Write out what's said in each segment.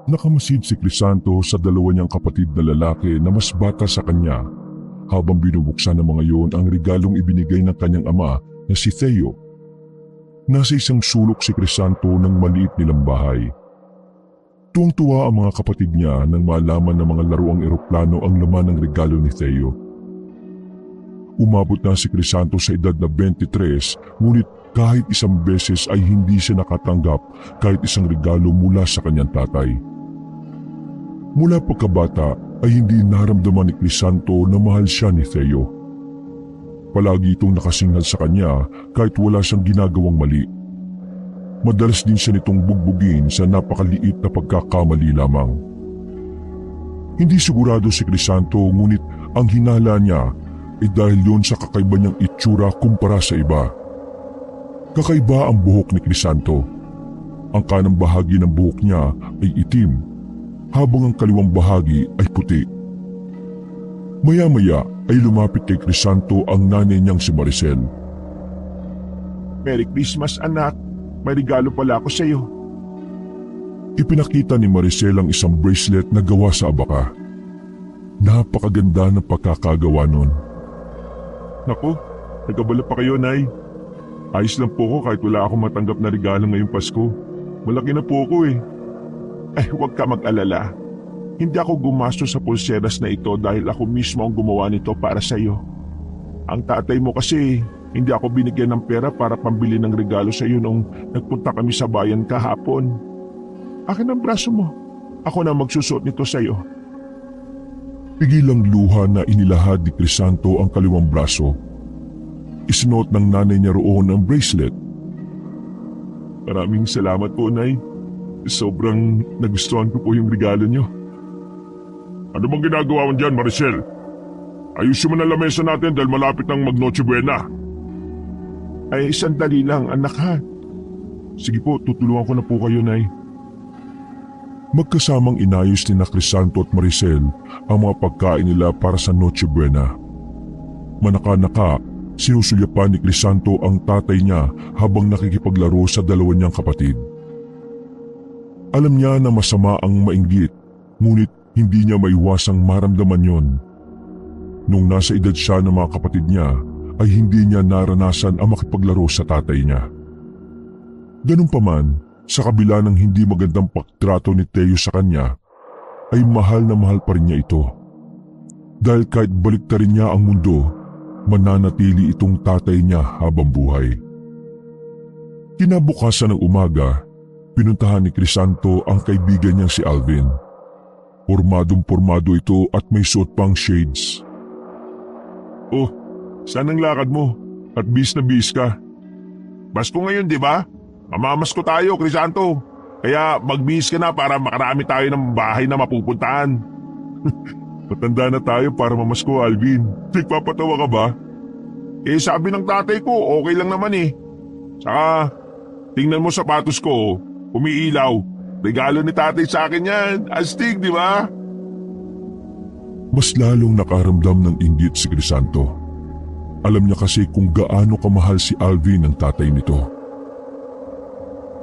Nakamasid si Crisanto sa dalawa niyang kapatid na lalaki na mas bata sa kanya habang binubuksan ng mga yon ang regalong ibinigay ng kanyang ama na si Theo. Nasa isang sulok si Crisanto ng maliit nilang bahay. Tuwang-tuwa ang mga kapatid niya nang malaman ng mga laruang eroplano ang laman ng regalo ni Theo. Umabot na si Crisanto sa edad na 23, ngunit kahit isang beses ay hindi siya nakatanggap kahit isang regalo mula sa kanyang tatay. Mula pagkabata ay hindi naramdaman ni Crisanto na mahal siya ni Theo. Palagi itong nakasinghal sa kanya kahit wala siyang ginagawang mali. Madalas din siya nitong bugbugin sa napakaliit na pagkakamali lamang. Hindi sigurado si Crisanto ngunit ang hinala niya ay dahil yun sa kakaiba niyang itsura kumpara sa iba. Kakaiba ang buhok ni Crisanto. Ang kanang bahagi ng buhok niya ay itim, habang ang kaliwang bahagi ay puti. Maya-maya ay lumapit kay Crisanto ang nanay niyang si Maricel. Merry Christmas anak, may regalo pala ako sa iyo. Ipinakita ni Maricel ang isang bracelet na gawa sa abaka. Napakaganda ng pagkakagawa nun. Naku, nagkabala pa kayo, Nay. Ayos lang po ko kahit wala akong matanggap na regalo ngayong Pasko. Malaki na po ako eh. Ay, huwag ka mag-alala. Hindi ako gumastos sa pulseras na ito dahil ako mismo ang gumawa nito para sa iyo. Ang tatay mo kasi, hindi ako binigyan ng pera para pambili ng regalo sa iyo nung nagpunta kami sa bayan kahapon. Akin ang braso mo. Ako na magsusuot nito sa iyo. Pigilang luha na inilahad ni Crisanto ang kaliwang braso. Isinuot ng nanay niya roon ang bracelet. Maraming salamat po, Nay. Sobrang nagustuhan ko po yung regalo niyo. Ano bang ginagawa mo dyan, Maricel? Ayusin mo na lamesa natin dahil malapit ng mag-Noche Buena. Ay, sandali lang, anak ha. Sige po, tutulungan ko na po kayo, Nay. Magkasamang inayos ni na Crisanto at Maricel ang mga pagkain nila para sa Noche Buena. Manaka-naka, sinusulyapan ni Crisanto ang tatay niya habang nakikipaglaro sa dalawa niyang kapatid. Alam niya na masama ang mainggit, ngunit hindi niya maiwasang maramdaman yon. Nung nasa edad siya ng mga kapatid niya, ay hindi niya naranasan ang makipaglaro sa tatay niya. Ganun pa man, sa kabila ng hindi magandang pagtrato ni Theo sa kanya, ay mahal na mahal pa rin niya ito. Dahil kahit baliktarin niya ang mundo, mananatili itong tatay niya habang buhay. Kinabukasan ng umaga, pinuntahan ni Crisanto ang kaibigan niyang si Alvin. Pormadong-pormado ito at may suot pang shades. Oh, saan ang lakad mo? At bis na bis ka. Pasko ngayon, di ba? Mamamasko tayo, Crisanto. Kaya magbihis ka na para makarami tayo ng bahay na mapupuntahan. Matanda na tayo para mamasko, Alvin. Nagpapatawa ka ba? Eh, sabi ng tatay ko, okay lang naman eh. Saka, tingnan mo sapatos ko, umiilaw. Regalo ni tatay sa akin yan. Astig, di ba? Mas lalong nakaramdam ng inggit si Crisanto. Alam niya kasi kung gaano kamahal si Alvin ang tatay nito.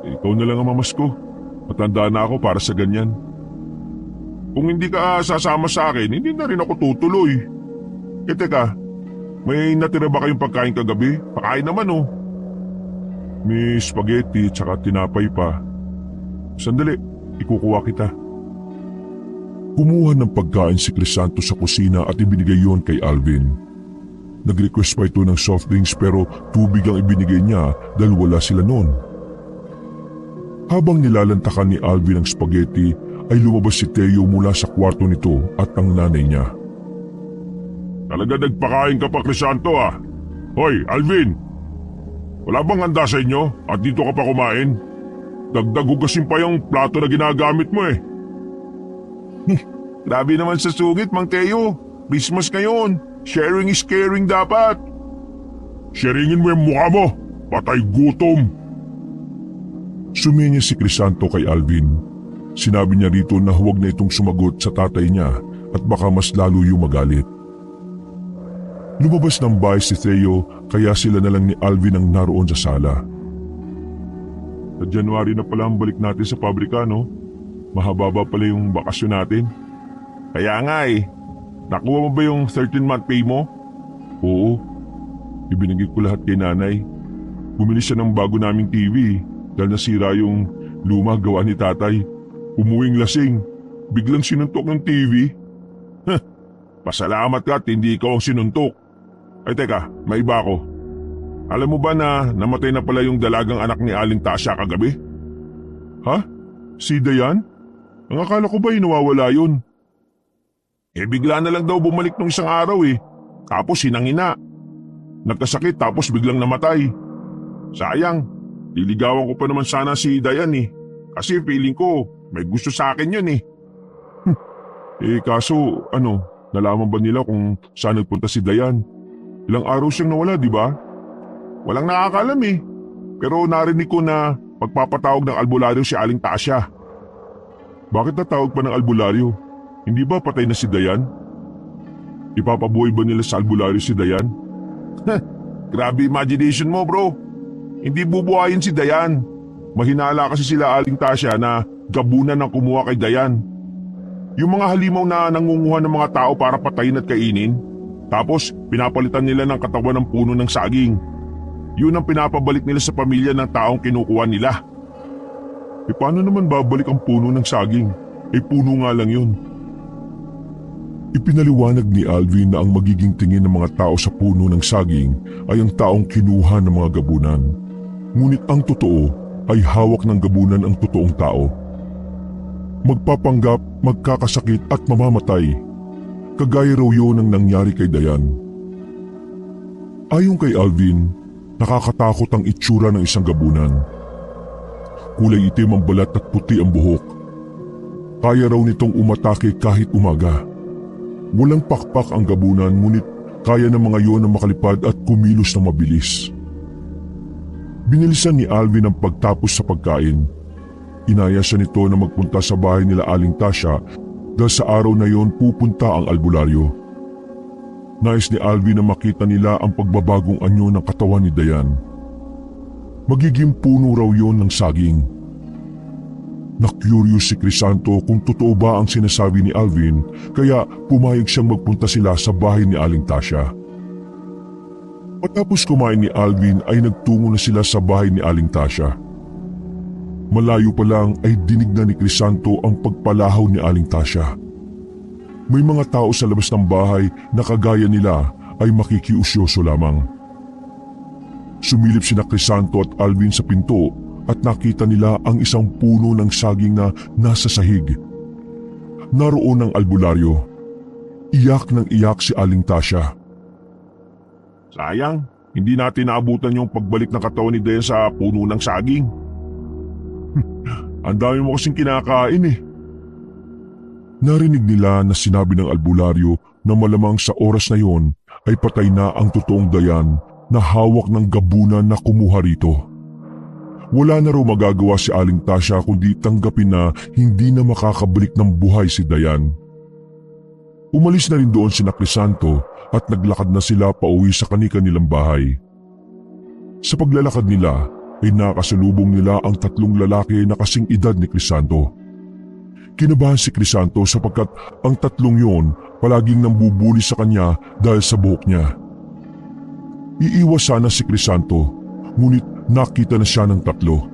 Ikaw na lang ang mamasko. Matanda na ako para sa ganyan. Kung hindi ka sasama sa akin, hindi na rin ako tutuloy. Eh teka, may natira ba kayong pagkain kagabi? Pakain naman oh. May spaghetti tsaka tinapay pa. Sandali, ikukuha kita. Kumuha ng pagkain si Crisanto sa kusina at ibinigay yon kay Alvin. Nag-request pa ito ng soft drinks pero tubig ang ibinigay niya dahil wala sila noon. Habang nilalantakan ni Alvin ang spaghetti ay lumabas si Theo mula sa kwarto nito at ang nanay niya. Talaga nagpakain ka pa, Crisanto ah. Hoy, Alvin! Wala bang handa sa inyo at dito ka pa kumain? Dagdag hugasin pa yung plato na ginagamit mo eh. Grabe naman sa sungit, Mang Teo. Christmas ngayon. Sharing is caring dapat. Sharingin mo yung mukha mo. Patay gutom. Suminya si Crisanto kay Alvin. Sinabi niya rito na huwag na itong sumagot sa tatay niya at baka mas lalo yung magalit. Lumabas ng bahay si Theo kaya sila na lang ni Alvin ang naroon sa sala. Sa January na pala ang balik natin sa pabrika, no? Mahaba pala yung bakasyon natin. Kaya nga eh. Nakuha mo ba yung 13-month pay mo? Oo. Ibinigay ko lahat kay nanay. Bumili siya ng bago naming TV dahil nasira yung luma gawa ni tatay. Umuwing lasing. Biglang sinuntok ng TV. Pasalamat ka at hindi ikaw ang sinuntok. Ay teka, may iba ako. Alam mo ba na namatay na pala yung dalagang anak ni Aling Tasha kagabi? Ha? Si Dayan? Ang akala ko ba nawawala yun? Bigla na lang daw bumalik nung isang araw eh. Tapos hinangina. Nagkasakit tapos biglang namatay. Sayang, liligawan ko pa naman sana si Dayan eh. Kasi feeling ko may gusto sa akin yun eh. Kaso nalaman ba nila kung saan nagpunta si Dayan? Ilang araw siyang nawala, di ba? Walang nakakaalam eh. Pero narinig ko na magpapatawag ng albularyo si Aling Tasha. Bakit natawag pa ng albularyo? Hindi ba patay na si Dayan? Ipapabuhay ba nila sa albularyo si Dayan? Grabe imagination mo bro. Hindi bubuhayin si Dayan. Mahinala kasi sila Aling Tasha na gabunan ang kumuha kay Dayan. Yung mga halimaw na nangunguha ng mga tao para patayin at kainin. Tapos pinapalitan nila ng katawan ng puno ng saging. Yun ang pinapabalik nila sa pamilya ng taong kinukuha nila. Paano naman babalik ang puno ng saging? Puno nga lang yun. Ipinaliwanag ni Alvin na ang magiging tingin ng mga tao sa puno ng saging ay ang taong kinuha ng mga gabunan. Ngunit ang totoo ay hawak ng gabunan ang totoong tao. Magpapanggap, magkakasakit at mamamatay. Kagaya raw yun ang nangyari kay Dayan. Ayon kay Alvin, nakakatakot ang itsura ng isang gabunan. Kulay itim ang balat at puti ang buhok. Kaya raw nitong umatake kahit umaga. Walang pakpak ang gabunan ngunit kaya ng mga yon na makalipad at kumilos na mabilis. Binilisan ni Alvin ang pagtapos sa pagkain. Inaya siya nito na magpunta sa bahay nila Aling Tasha dahil sa araw na yon pupunta ang albularyo. Nais ni Alvin na makita nila ang pagbabagong anyo ng katawan ni Dayan. Magiging puno raw yon ng saging. Na-curious si Crisanto kung totoo ba ang sinasabi ni Alvin kaya pumayag siyang magpunta sila sa bahay ni Aling Tasha. Matapos kumain ni Alvin ay nagtungo na sila sa bahay ni Aling Tasha. Malayo pa lang ay dinig na ni Crisanto ang pagpalahaw ni Aling Tasha. May mga tao sa labas ng bahay na kagaya nila ay makikiusyoso lamang. Sumilip sina Crisanto at Alvin sa pinto at nakita nila ang isang puno ng saging na nasa sahig. Naroon ang albularyo. Iyak ng iyak si Aling Tasha. Sayang, hindi natin naabutan yung pagbalik ng katawan ni Dayan sa puno ng saging. Ang dami mo kasing kinakain eh. Narinig nila na sinabi ng albularyo na malamang sa oras na yon ay patay na ang totoong Dayan na hawak ng gabunan na kumuha rito. Wala na raw magagawa si Aling Tasha kundi tanggapin na hindi na makakabalik ng buhay si Dayan. Umalis na rin doon sina Crisanto at naglakad na sila pauwi sa kani-kanilang bahay. Sa paglalakad nila ay nakasalubong nila ang tatlong lalaki na kasing edad ni Crisanto. Kinabahan si Crisanto sapagkat ang tatlong yon palaging nambubuli sa kanya dahil sa buhok niya. Iiwas sana si Crisanto ngunit nakita na siya ng tatlo.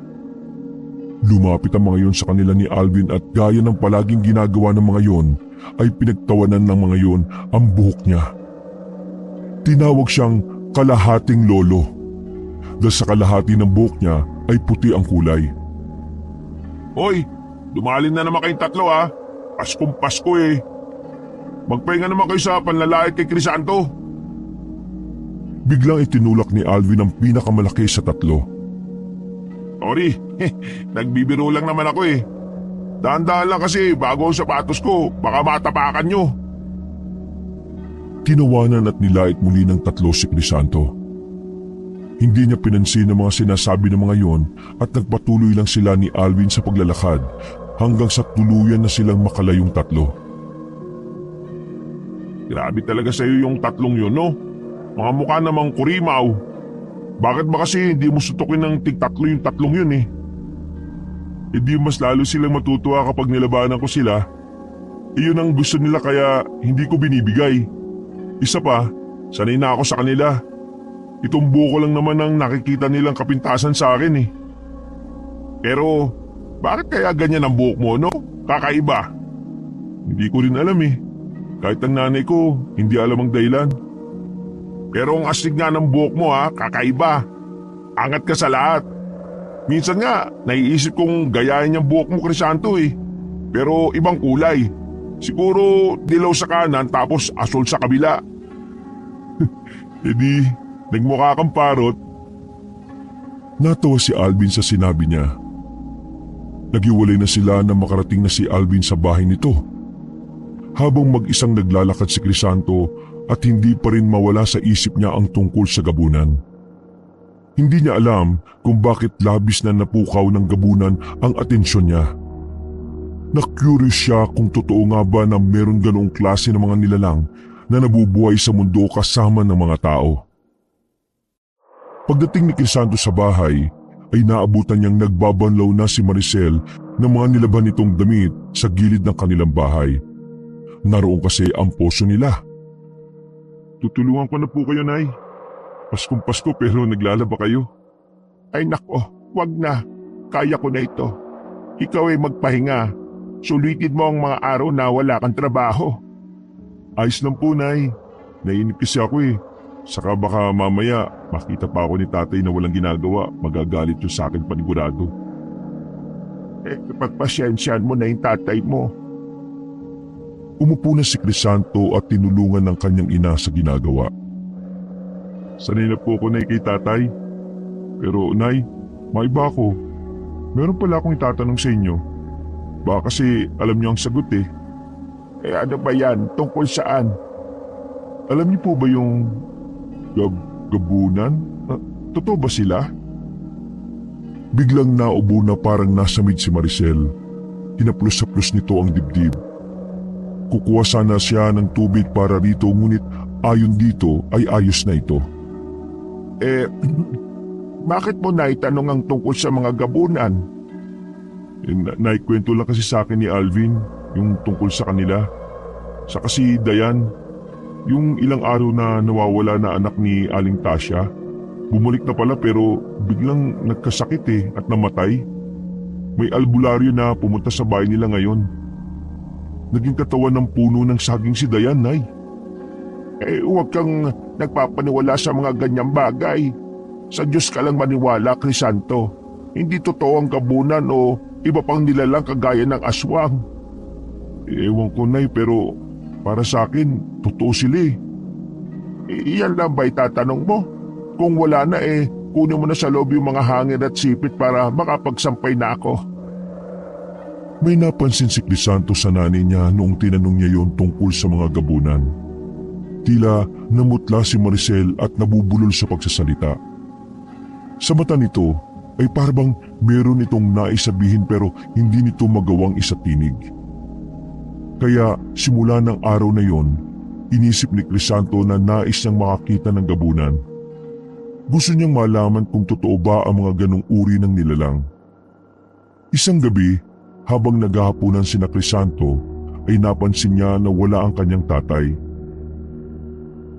Lumapit ang mga yon sa kanila ni Alvin at gaya ng palaging ginagawa ng mga yon ay pinagtawanan ng mga yon ang buhok niya. Tinawag siyang kalahating lolo dahil sa kalahati ng buhok niya ay puti ang kulay. Hoy, dumalin na naman kayong tatlo ha. Paskong Pasko eh. Magpahinga naman kayo sa panlalait kay Crisanto. Biglang itinulak ni Alvin ang pinakamalaki sa tatlo. Sorry, nagbibiro lang naman ako eh. Dahan-dahan lang kasi bago ang sapatos ko, baka matapakan nyo. Tinawanan at nilait muli ng tatlo si Crisanto. Hindi niya pinansin ang mga sinasabi ng mga yon at nagpatuloy lang sila ni Alvin sa paglalakad hanggang sa tuluyan na silang makalayong tatlo. Grabe talaga sa iyo yung tatlong yun, no? Mga mukha namang kurimaw. Bakit ba kasi hindi mo sutukin ng tig-tatlo yung tatlong yun eh? Hindi mas lalo silang matutuwa kapag nilabanan ko sila. Iyon ang gusto nila kaya hindi ko binibigay. Isa pa, sanay na ako sa kanila. Itong buko lang naman ang nakikita nilang kapintasan sa akin eh. Pero bakit kaya ganyan ang buhok mo, no? Kakaiba. Hindi ko rin alam eh. Kahit ang nanay ko, hindi alam ang dahilan. Pero ang astig nga ng buhok mo ha, kakaiba. Angat ka sa lahat. Minsan nga, naiisip kong gayahin yung buhok mo, Crisanto eh. Pero ibang kulay. Siguro dilaw sa kanan tapos asul sa kabila. E di, nagmukha kang parot. Natawa si Alvin sa sinabi niya. Naghiwalay na sila nang makarating na si Alvin sa bahay nito. Habang mag-isang naglalakad si Crisanto at hindi pa rin mawala sa isip niya ang tungkol sa gabunan. Hindi niya alam kung bakit labis na napukaw ng gabunan ang atensyon niya. Na-curious siya kung totoo nga ba na meron ganoong klase ng mga nilalang na nabubuhay sa mundo kasama ng mga tao. Pagdating ni Crisanto sa bahay, ay naabutan niyang nagbabanlaw na si Maricel ng mga nilaban nitong damit sa gilid ng kanilang bahay. Naroon kasi ang poso nila. Tutulungan ko na po kayo, Nay. Paskong Pasko pero naglalaba kayo. Ay nako, wag na. Kaya ko na ito. Ikaw ay magpahinga. Sulitin mo ang mga araw na wala kang trabaho. Ayos lang po, Nay. Naiinip kasi ako eh. Saka baka mamaya makita pa ako ni tatay na walang ginagawa. Magagalit yung sa akin panigurado. Pagpasyensyahan mo na yung tatay mo. Umupo na si Crisanto at tinulungan ng kanyang ina sa ginagawa. Sanay na po ako na kay tatay. Pero Nay, maiba ako. Meron pala akong itatanong sa inyo. Baka kasi alam niyo ang sagot eh. Ano ba yan? Tungkol saan? Alam niyo po ba yung gabunan? Totoo ba sila? Biglang naubo na parang nasamid si Maricel. Hinaplos-haplos nito ang dibdib. Kukuha sana siya ng tubig para rito ngunit ayon dito ay ayos na ito. Bakit mo naitanong ang tungkol sa mga gabunan? Naikwento lang kasi sa akin ni Alvin yung tungkol sa kanila. Sa kasi Dayan, yung ilang araw na nawawala na anak ni Aling Tasya, bumalik na pala pero biglang nagkasakit at namatay. May albularyo na pumunta sa bahay nila ngayon. Naging katawan ng puno ng saging si Dayan, Nay. Huwag kang nagpapaniwala sa mga ganyang bagay. Sa Diyos ka lang maniwala, Crisanto. Hindi totoo ang gabunan o iba pang nilalang kagaya ng aswang. Ewan ko, Nay, pero para sa akin, totoo sila eh. Iyan lang ba itatanong mo? Kung wala na kunin mo na sa loob yung mga hangin at sipit para makapagsampay na ako. May napansin si Crisanto sa nanay niya noong tinanong niya yon tungkol sa mga gabunan. Tila namutla si Maricel at nabubulol sa pagsasalita. Sa mata nito ay parang meron itong naisabihin pero hindi nito magawang isatinig. Kaya simula ng araw na yon, inisip ni Crisanto na nais niyang makakita ng gabunan. Gusto niyang malaman kung totoo ba ang mga ganong uri ng nilalang. Isang gabi, habang naghahapunan sina Crisanto, ay napansin niya na wala ang kanyang tatay.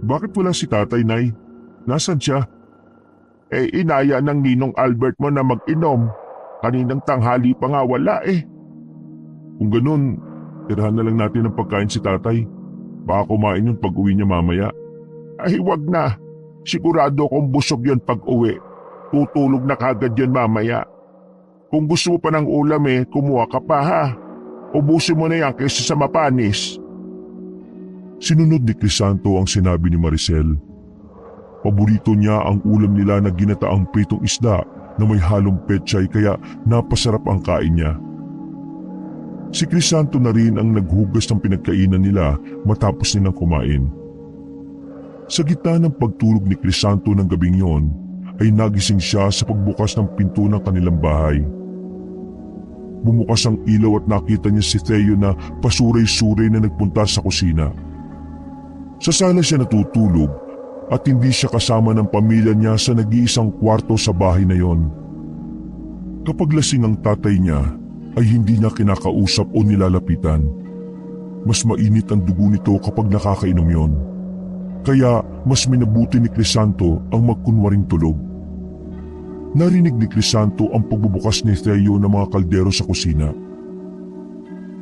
Bakit wala si tatay, Nay? Nasaan siya? Inaya ng ninong Albert mo na mag-inom. Kaninang tanghali pa nga wala Kung ganun, tirahan na lang natin ng pagkain si tatay. Baka kumain yun pag uwi niya mamaya. Ay wag na. Sigurado kong busog yun pag uwi. Tutulog na kagad yun mamaya. Kung gusto mo pa ng ulam kumuha ka pa ha. Ubusin mo na yan kaysa sa mapanis. Sinunod ni Crisanto ang sinabi ni Maricel. Paborito niya ang ulam nila na ginataang pritong isda na may halong pechay kaya napasarap ang kain niya. Si Crisanto na rin ang naghugas ng pinagkainan nila matapos nilang kumain. Sa gitna ng pagtulog ni Crisanto ng gabing yon, ay nagising siya sa pagbukas ng pinto ng kanilang bahay. Bumukas ang ilaw at nakita niya si Theo na pasuray-suray na nagpunta sa kusina. Sa sala siya natutulog at hindi siya kasama ng pamilya niya sa nag-iisang kwarto sa bahay na yon. Kapag lasing ang tatay niya, ay hindi niya kinakausap o nilalapitan. Mas mainit ang dugo nito kapag nakakainom yon. Kaya mas minabuti ni Crisanto ang magkunwaring tulog. Narinig ni Crisanto ang pagbubukas ni Theo ng mga kaldero sa kusina.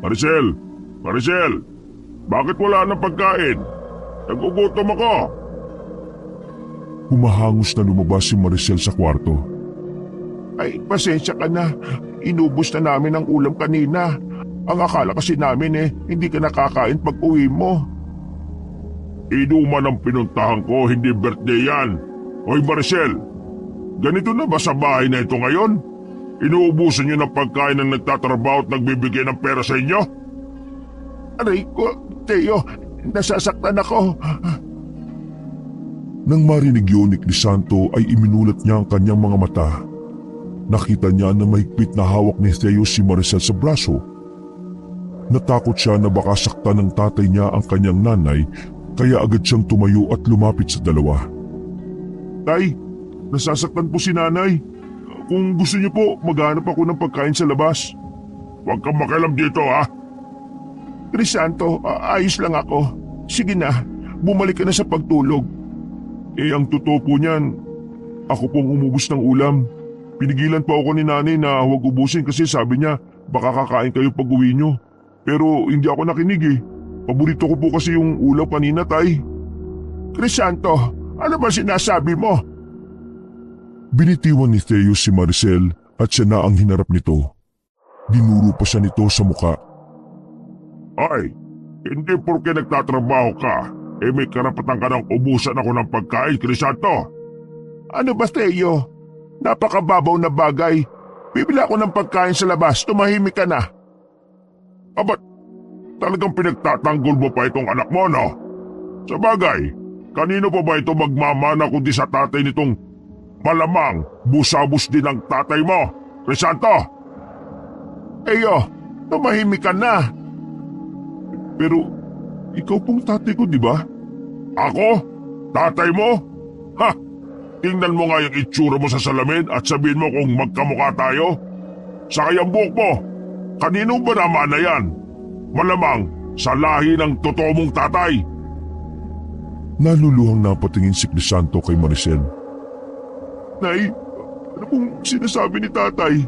Maricel! Maricel! Bakit wala ng pagkain? Nagugutom ako! Humahangos na lumabas si Maricel sa kwarto. Ay, pasensya ka na. Inubos na namin ang ulam kanina. Ang akala kasi namin hindi ka nakakain pag uwi mo. Inuman ang pinuntahan ko, hindi birthday yan. Hoy Maricel, ganito na ba sa bahay na ito ngayon? Inuubusan niyo ng pagkain ng nagtatrabaho at nagbibigay ng pera sa inyo? Aray ko, Theo, nasasaktan ako. Nang marinig yun ni Crisanto ay iminulat niya ang kanyang mga mata. Nakita niya na mahigpit na hawak ni Theo si Maricel sa braso. Natakot siya na baka saktan ng tatay niya ang kanyang nanay, kaya agad siyang tumayo at lumapit sa dalawa. Tay, nasasaktan po si nanay. Kung gusto niyo po, maghanap ako ng pagkain sa labas. Huwag kang makialam dito ha. Crisanto, ayos lang ako. Sige na, bumalik ka na sa pagtulog. Ang totoo po niyan, ako pong umubos ng ulam. Pinigilan pa ako ni nanay na huwag ubusin kasi sabi niya baka kakain kayo pag uwi niyo. Pero hindi ako nakinig. Paborito ko po kasi yung ulam kanina, tay. Crisanto, ano ba sinasabi mo? Binitiwan ni Theo si Maricel at siya na ang hinarap nito. Dinuro pa siya nito sa muka. Ay, hindi porke nagtatrabaho ka, may karapatan ka nang ubusan ako ng pagkain, Crisanto. Ano ba, Theo? Napakababaw na bagay. Bibili ako ng pagkain sa labas, tumahimik ka na. Abat, talagang pinagtatanggol mo pa itong anak mo, no? Sa bagay, kanino pa ba ito magmamana kundi sa tatay nitong malamang busabos din ang tatay mo, Crisanto? Tumahimik ka na. Pero ikaw pong tatay ko, di ba? Ako? Tatay mo? Ha! Tingnan mo nga yung itsura mo sa salamin at sabihin mo kung magkamukha tayo. Saka yung buhok mo, kanino ba naman na yan? Malamang sa lahi ng totoo mong tatay. Naluluhang napatingin si Crisanto kay Maricel. Nay, ano pong sinasabi ni tatay?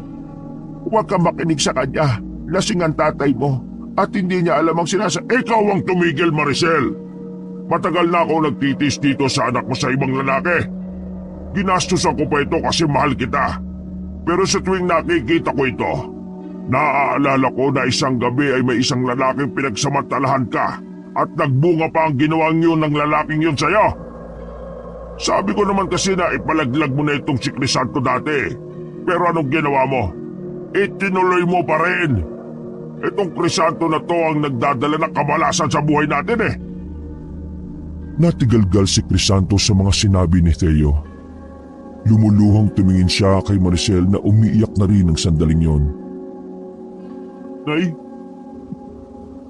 Huwag ka makinig sa kanya. Lasing ang tatay mo at hindi niya alam ang Ikaw ang tumigil, Maricel. Matagal na ako nagtitis dito sa anak mo sa ibang lalaki. Ginastusan ko pa ito kasi mahal kita. Pero sa tuwing nakikita ko ito, naaalala ko na isang gabi ay may isang lalaking pinagsamantalahan ka at nagbunga pa ang ginawang yun ng lalaking yun sa'yo. Sabi ko naman kasi na ipalaglag mo na itong si Crisanto dati. Pero anong ginawa mo? Itinuloy mo pa rin. Itong Crisanto na to ang nagdadala ng kamalasan sa buhay natin. Natigalgal si Crisanto sa mga sinabi ni Theo. Lumuluhang tumingin siya kay Maricel na umiiyak na rin ng sandaling yon. Nay,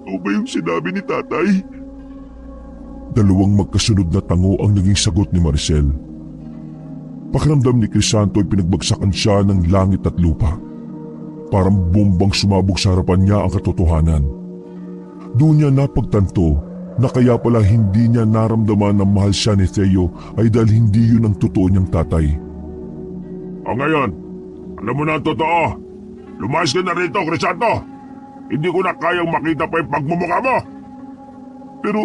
ano ba yung sinabi ni tatay? Dalawang magkasunod na tango ang naging sagot ni Maricel. Pakiramdam ni Crisanto ay pinagbagsakan siya ng langit at lupa. Parang bombang sumabog sa harapan niya ang katotohanan. Doon niya napagtanto na kaya pala hindi niya naramdaman na mahal siya ni Theo ay dahil hindi yun ang totoo niyang tatay. O ngayon, alam mo na ang totoo. Lumayas ka na rito, Crisanto. Hindi ko na kayang makita pa yung pagmumukha mo. Pero,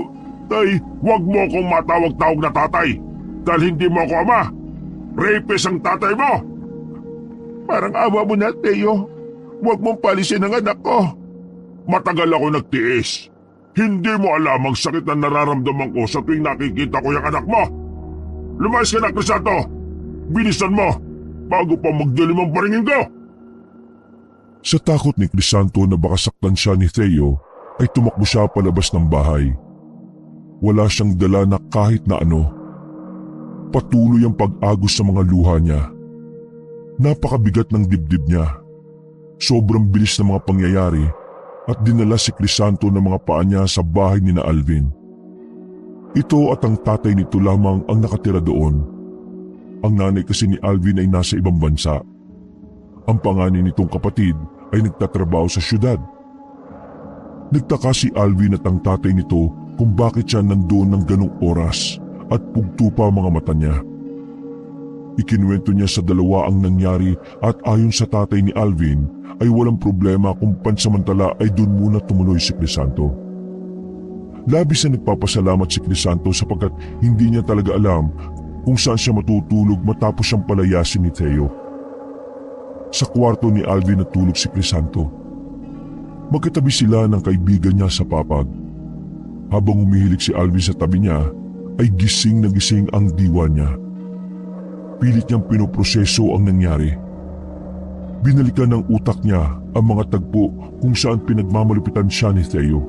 tay, huwag mo akong matawag-tawag na tatay dahil hindi mo ako ama. Rapist ang tatay mo. Parang awa mo na, Theo. Huwag mong palisin ang anak ko. Matagal ako nagtiis. Hindi mo alam ang sakit na nararamdaman ko sa tuwing nakikita ko yung anak mo. Lumayas ka na, Crisanto. Bilisan mo bago pa magdilim ang paringin ko. Sa takot ni Crisanto na baka saktan siya ni Theo, ay tumakbo siya palabas ng bahay. Wala siyang dala na kahit na ano. Patuloy ang pag-agos sa mga luha niya. Napakabigat ng dibdib niya. Sobrang bilis ng mga pangyayari at dinala si Crisanto ng mga paa niya sa bahay ni na Alvin. Ito at ang tatay nito lamang ang nakatira doon. Ang nanay kasi ni Alvin ay nasa ibang bansa. Ang panganay nitong kapatid ay nagtatrabaho sa syudad. Nagtaka si Alvin at ang tatay nito kung bakit siya nandoon ng ganong oras at pugto pa ang mga mata niya. Ikinuwento niya sa dalawa ang nangyari at ayon sa tatay ni Alvin ay walang problema kung pansamantala ay doon muna tumuloy si Crisanto. Labis na nagpapasalamat si Crisanto sapagkat hindi niya talaga alam kung saan siya matutulog matapos siyang palayasin ni Theo. Sa kwarto ni Alvin natulog si Crisanto. Magkatabi sila ng kaibigan niya sa papag. Habang umihilik si Alvin sa tabi niya, ay gising na gising ang diwa niya. Pilit niyang pinoproseso ang nangyari. Binalikan ng utak niya ang mga tagpo kung saan pinagmamalupitan siya ni Theo.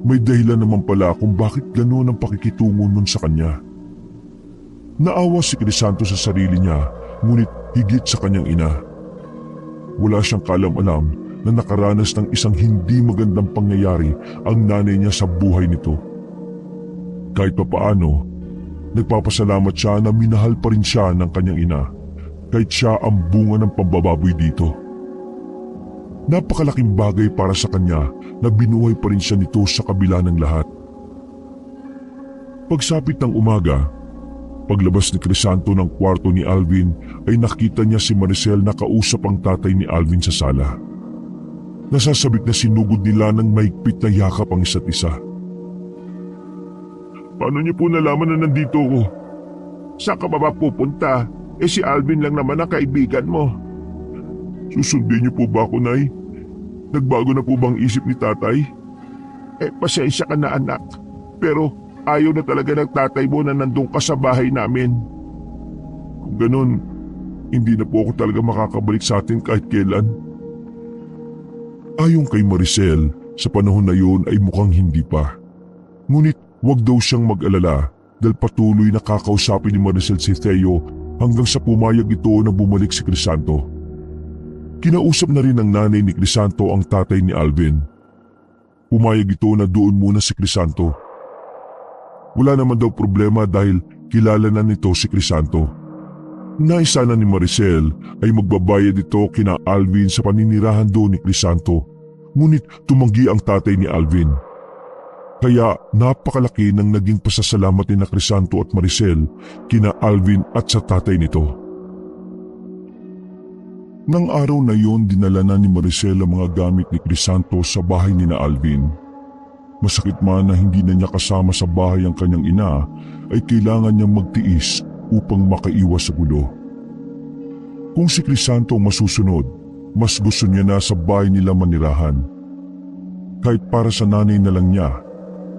May dahilan naman pala kung bakit ganoon ang pakikitungo nun sa kanya. Naawa si Crisanto sa sarili niya, ngunit higit sa kanyang ina. Wala siyang kaalam-alam na nakaranas ng isang hindi magandang pangyayari ang nanay niya sa buhay nito. Kahit papaano, nagpapasalamat siya na minahal pa rin siya ng kanyang ina, kahit siya ang bunga ng pambababoy dito. Napakalaking bagay para sa kanya na binuhay pa rin siya nito sa kabila ng lahat. Pagsapit ng umaga, paglabas ni Crisanto ng kwarto ni Alvin ay nakita niya si Maricel na kausap ang tatay ni Alvin sa sala. Nasasabik na sinugod nila ng mahigpit na yakap ang isa't isa. Paano niyo po nalaman na nandito ko? Saan ka ba pupunta? Si Alvin lang naman ang kaibigan mo. Susundin niyo po ba ako, Nay? Nagbago na po bang isip ni tatay? Pasensya ka na anak. Pero ayaw na talaga ng tatay mo na nandun ka sa bahay namin. Kung ganun, hindi na po ako talaga makakabalik sa atin kahit kailan. Ayon kay Maricel, sa panahon na yun ay mukhang hindi pa. Ngunit wag daw siyang mag-alala dahil patuloy na kakausapin ni Maricel si Theo hanggang sa pumayag ito na bumalik si Crisanto. Kinausap na rin ng nanay ni Crisanto ang tatay ni Alvin. Pumayag ito na doon muna si Crisanto. Wala naman daw problema dahil kilala na nito si Crisanto. Nais sana ni Maricel ay magbabayad ito kina Alvin sa paninirahan doon ni Crisanto, ngunit tumanggi ang tatay ni Alvin. Kaya napakalaki ng naging pasasalamat ni Crisanto at Maricel kina Alvin at sa tatay nito. Nang araw na yon, dinala na ni Maricel ang mga gamit ni Crisanto sa bahay ni Alvin. Masakit man na hindi na niya kasama sa bahay ang kanyang ina, ay kailangan niyang magtiis upang makaiwas sa gulo. Kung si Crisanto ang masusunod, mas gusto niya na sa bahay nila manirahan. Kahit para sa nanay na lang niya,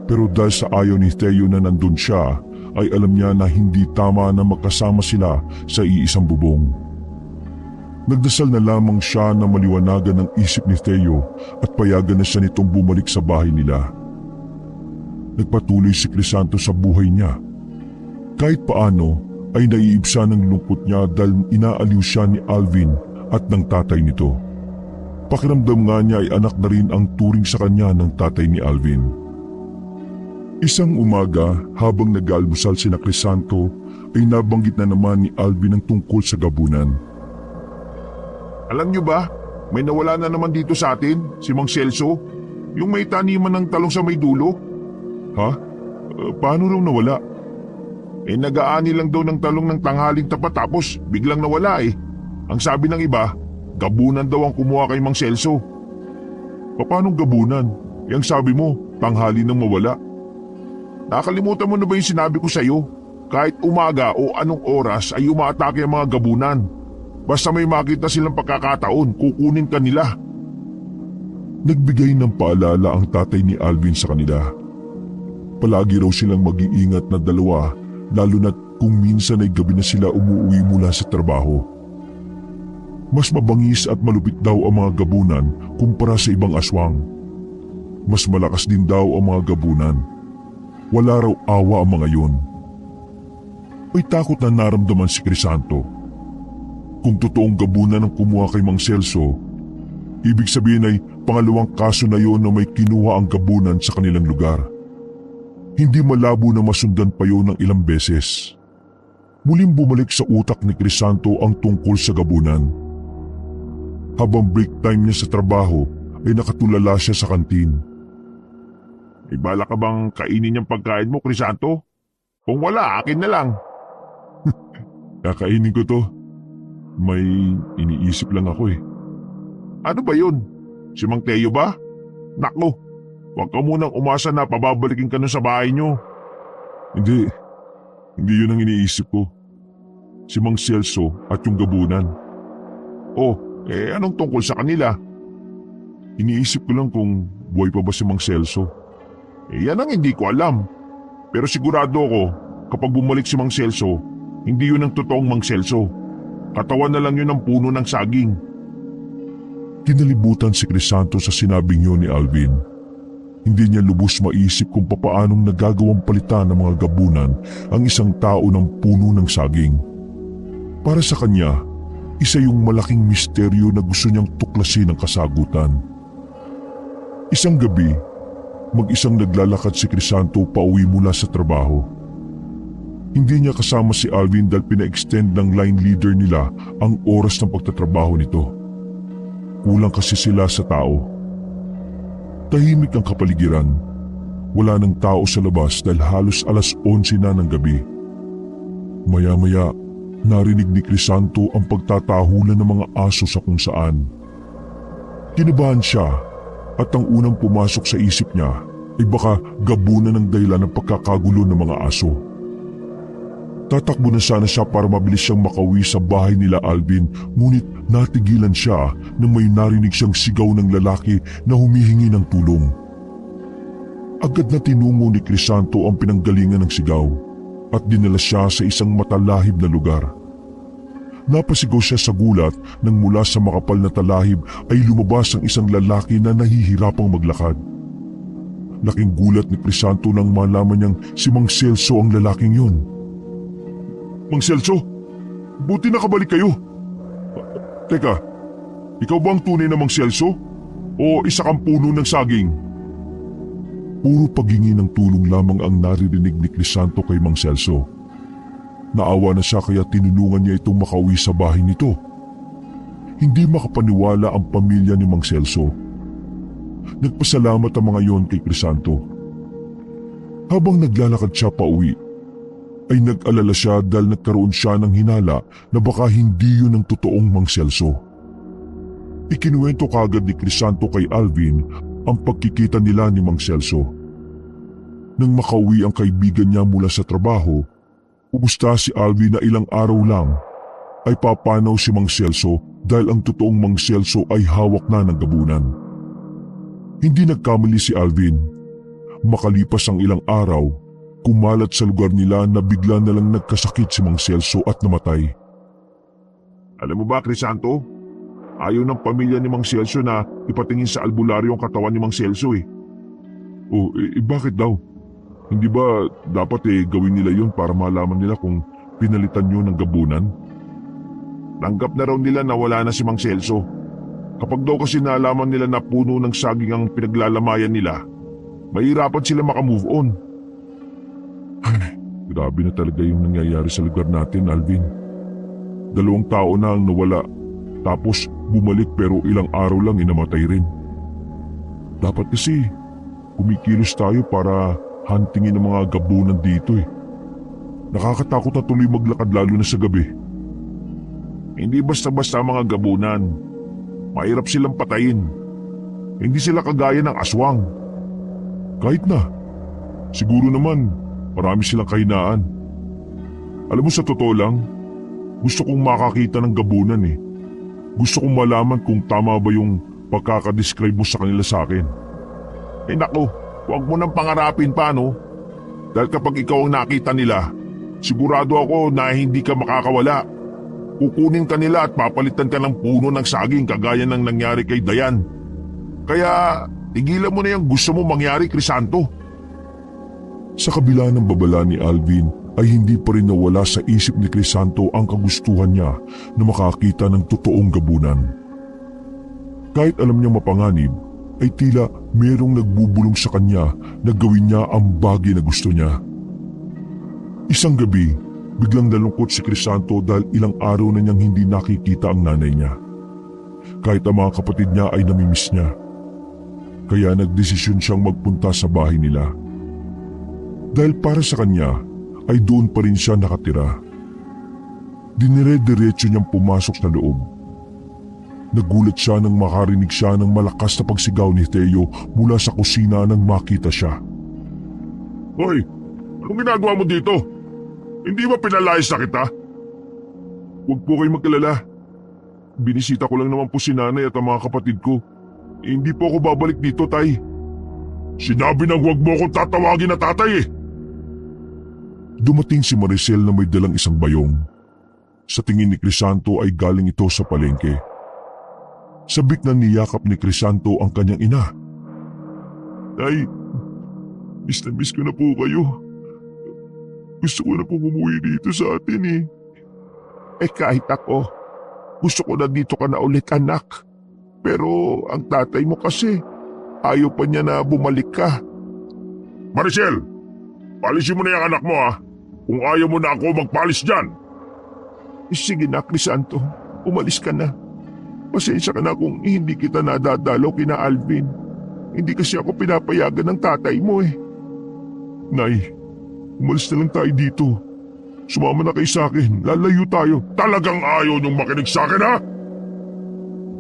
pero dahil sa ayaw ni Theo na nandun siya, ay alam niya na hindi tama na magkasama sila sa iisang bubong. Nagdasal na lamang siya na maliwanagan ng isip ni Theo at payagan na siya nitong bumalik sa bahay nila. Nagpatuloy si Crisanto sa buhay niya. Kahit paano ay naiibsa ng lungkot niya dahil inaaliw siya ni Alvin at ng tatay nito. Pakiramdam nga niya ay anak na rin ang turing sa kanya ng tatay ni Alvin. Isang umaga habang nag-aalmusal sina Crisanto ay nabanggit na naman ni Alvin ang tungkol sa gabunan. Alam niyo ba, may nawala na naman dito sa atin, si Mang Celso, yung may taniman ng talong sa may dulo. Ha? Paano raw nawala? Nag-aani lang daw ng talong ng tanghaling tapat tapos biglang nawala. Ang sabi ng iba, gabunan daw ang kumuha kay Mang Celso. Paano gabunan? Ang sabi mo, tanghali nang mawala. Nakalimutan mo na ba yung sinabi ko sa'yo? Kahit umaga o anong oras ay umaatake ang mga gabunan. Basta may makita silang pagkakataon, kukunin ka nila. Nagbigay ng paalala ang tatay ni Alvin sa kanila. Palagi raw silang mag-iingat na dalawa, lalo na't kung minsan ay gabi na sila umuwi mula sa trabaho. Mas mabangis at malupit daw ang mga gabunan kumpara sa ibang aswang. Mas malakas din daw ang mga gabunan. Wala raw awa ang mga yun. May takot na naramdaman si Crisanto. Kung totoong gabunan ang kumuha kay Mang Celso, ibig sabihin ay pangalawang kaso na yon na may kinuha ang gabunan sa kanilang lugar. Hindi malabo na masundan pa yon ng ilang beses. Muling bumalik sa utak ni Crisanto ang tungkol sa gabunan. Habang break time niya sa trabaho ay nakatulala siya sa kantin. May bala ka bang kainin yung pagkain mo, Crisanto? Kung wala, akin na lang. Kakainin ko to. May iniisip lang ako eh. Ano ba yun? Si Mang Teo ba? Nako, huwag ka munang umasa na pababalikin ka nun sa bahay nyo. Hindi yun ang iniisip ko. Si Mang Celso at yung gabunan. Oh, anong tungkol sa kanila? Iniisip ko lang kung buhay pa ba si Mang Celso. Yan ang hindi ko alam. Pero sigurado ako, kapag bumalik si Mang Celso, hindi yun ang totoong Mang Celso. Katawan na lang yun ng puno ng saging. Kinalibutan si Crisanto sa sinabing yun ni Alvin. Hindi niya lubos maisip kung papaanong nagagawang palitan ng mga gabunan ang isang tao ng puno ng saging. Para sa kanya, isa yung malaking misteryo na gusto niyang tuklasin ang kasagutan. Isang gabi, mag-isang naglalakad si Crisanto pauwi mula sa trabaho. Hindi niya kasama si Alvin dahil pina-extend ng line leader nila ang oras ng pagtatrabaho nito. Kulang kasi sila sa tao. Tahimik ang kapaligiran. Wala ng tao sa labas dahil halos 11:00 na ng gabi. Maya-maya, narinig ni Crisanto ang pagtatahulan ng mga aso sa kung saan. Kinabahan siya at ang unang pumasok sa isip niya ay baka gabunan ng dahilan ng pagkakagulo ng mga aso. Tatakbo na sana siya para mabilis siyang makauwi sa bahay nila Alvin, ngunit natigilan siya nang may narinig siyang sigaw ng lalaki na humihingi ng tulong. Agad na tinungo ni Crisanto ang pinanggalingan ng sigaw at dinala siya sa isang matalahib na lugar. Napasigaw siya sa gulat nang mula sa makapal na talahib ay lumabas ang isang lalaki na nahihirapang maglakad. Laking gulat ni Crisanto nang malaman niyang si Mang Celso ang lalaking yun. Mang Celso, buti nakabalik kayo. Teka, ikaw ba ang tunay na Mang Celso? O isa kang puno ng saging? Puro paghingi ng tulong lamang ang naririnig ni Crisanto kay Mang Celso. Naawa na siya kaya tinulungan niya itong makauwi sa bahay nito. Hindi makapaniwala ang pamilya ni Mang Celso. Nagpasalamat ang mga yon kay Crisanto. Habang naglalakad siya pauwi, ay nag-alala siya dahil nagkaroon siya ng hinala na baka hindi yun ang totoong Mang Celso. Ikinuwento kagad ni Crisanto kay Alvin ang pagkikita nila ni Mang Celso. Nang makauwi ang kaibigan niya mula sa trabaho, umusta si Alvin na ilang araw lang ay papanaw si Mang Celso dahil ang totoong Mang Celso ay hawak na ng gabunan. Hindi nagkamali si Alvin. Makalipas ang ilang araw, kumalat sa lugar nila na bigla na lang nagkasakit si Mang Celso at namatay. Alam mo ba, Crisanto? Ayaw ng pamilya ni Mang Celso na ipatingin sa albularyo ang katawan ni Mang Celso eh. Oh, bakit daw? Hindi ba dapat gawin nila yun para malaman nila kung pinalitan yun ng gabunan? Tanggap na raw nila na wala na si Mang Celso. Kapag daw kasi nalaman nila na puno ng saging ang pinaglalamayan nila, mahirapan sila makamove on. Grabe na talaga yung nangyayari sa lugar natin, Alvin. 2 tao na ang nawala, tapos bumalik pero ilang araw lang inamatay rin. Dapat kasi kumikilos tayo para huntingin ang mga gabunan dito eh. Nakakatakot na tuloy maglakad lalo na sa gabi. Hindi basta-basta mga gabunan. Mahirap silang patayin. Hindi sila kagaya ng aswang. Kahit na, siguro naman marami silang kahinaan. Alam mo, sa totoo lang, gusto kong makakita ng gabunan eh. Gusto kong malaman kung tama ba yung pagkakadescribe mo sa kanila sa akin. Naku, huwag mo nang pangarapin pa no. Dahil kapag ikaw ang nakita nila, sigurado ako na hindi ka makakawala. Kukunin ka nila at papalitan ka ng puno ng saging kagaya ng nangyari kay Dayan. Kaya tigilan mo na yung gusto mo mangyari, Crisanto. Sa kabila ng babala ni Alvin ay hindi pa rin nawala sa isip ni Crisanto ang kagustuhan niya na makakita ng totoong gabunan. Kahit alam niya mapanganib, ay tila merong nagbubulong sa kanya na gawin niya ang bagay na gusto niya. Isang gabi, biglang nalungkot si Crisanto dahil ilang araw na niyang hindi nakikita ang nanay niya. kahit ang mga kapatid niya ay namimiss niya. Kaya nagdesisyon siyang magpunta sa bahay nila. Dahil para sa kanya ay doon pa rin siya nakatira. Dinire-diretso niyang pumasok sa loob. Nagulat siya nang makarinig siya ng malakas na pagsigaw ni Theo mula sa kusina nang makita siya. Hoy, anong ginagawa mo dito? Hindi ba pinalayas na kita? Huwag po kayong mag-alala. Binisita ko lang naman po si nanay at ang mga kapatid ko. Hindi po ako babalik dito, tay. Sinabi nang huwag mo akong tatawagin na tatay eh. Dumating si Maricel na may dalang isang bayong. Sa tingin ni Crisanto ay galing ito sa palengke. Sabik na niyakap ni Crisanto ang kanyang ina. Tay, miss na miss ko na po kayo. Gusto ko na pong umuwi dito sa atin eh. Kahit ako, gusto ko na dito ka na ulit anak. Pero ang tatay mo kasi, ayaw pa niya na bumalik ka. Maricel, palisin mo na yung anak mo ha. Kung ayaw mo na ako magpalis dyan. Sige na, Crisanto, umalis ka na. Pasensya ka na kung hindi kita nadadalaw kina Alvin. Hindi kasi ako pinapayagan ng tatay mo eh. Nay, umalis na lang tayo dito. Sumama na kayo sa akin, lalayo tayo. Talagang ayaw niyong makinig sa akin ha?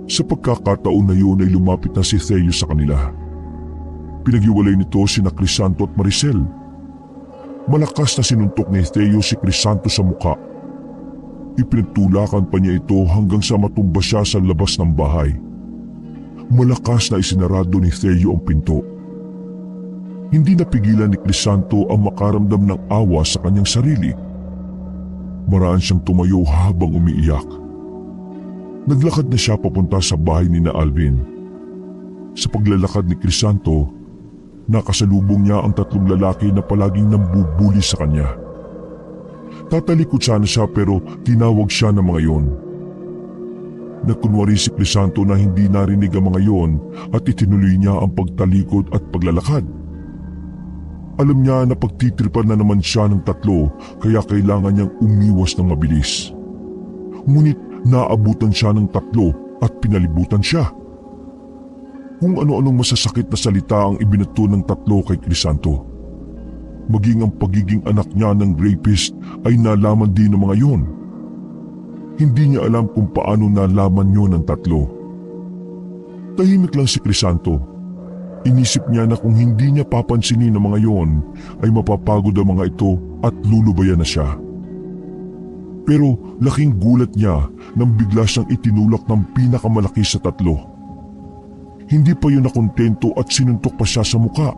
Sa pagkakataon na yun ay lumapit na si Theo sa kanila. Pinaghiwalay nito sina Crisanto at Maricel. Malakas na sinuntok ni Theo si Crisanto sa muka. Ipinagtulakan pa niya ito hanggang sa matumba siya sa labas ng bahay. Malakas na isinarado ni Theo ang pinto. Hindi napigilan ni Crisanto ang makaramdam ng awa sa kanyang sarili. Maraan siyang tumayo habang umiiyak. Naglakad na siya papunta sa bahay ni na Alvin. Sa paglalakad ni Crisanto, nakasalubong niya ang tatlong lalaki na palaging nambubuli sa kanya. Tatalikod sana siya pero tinawag siya ng mga yon. Nagkunwari si Crisanto na hindi narinig ang mga yon at itinuloy niya ang pagtalikod at paglalakad. Alam niya na pagtitripan na naman siya ng tatlo kaya kailangan niyang umiwas ng mabilis. Ngunit naabutan siya ng tatlo at pinalibutan siya. Kung ano-anong masasakit na salita ang ibinato ng tatlo kay Crisanto. Maging ang pagiging anak niya ng rapist ay nalaman din ng mga yon. Hindi niya alam kung paano nalaman yun ng tatlo. Tahimik lang si Crisanto. Inisip niya na kung hindi niya papansinin ng mga yon ay mapapagod ang mga ito at lulubayan na siya. Pero laking gulat niya nang bigla siyang itinulak ng pinakamalaki sa tatlo. Hindi pa yun nakontento at sinuntok pa siya sa muka.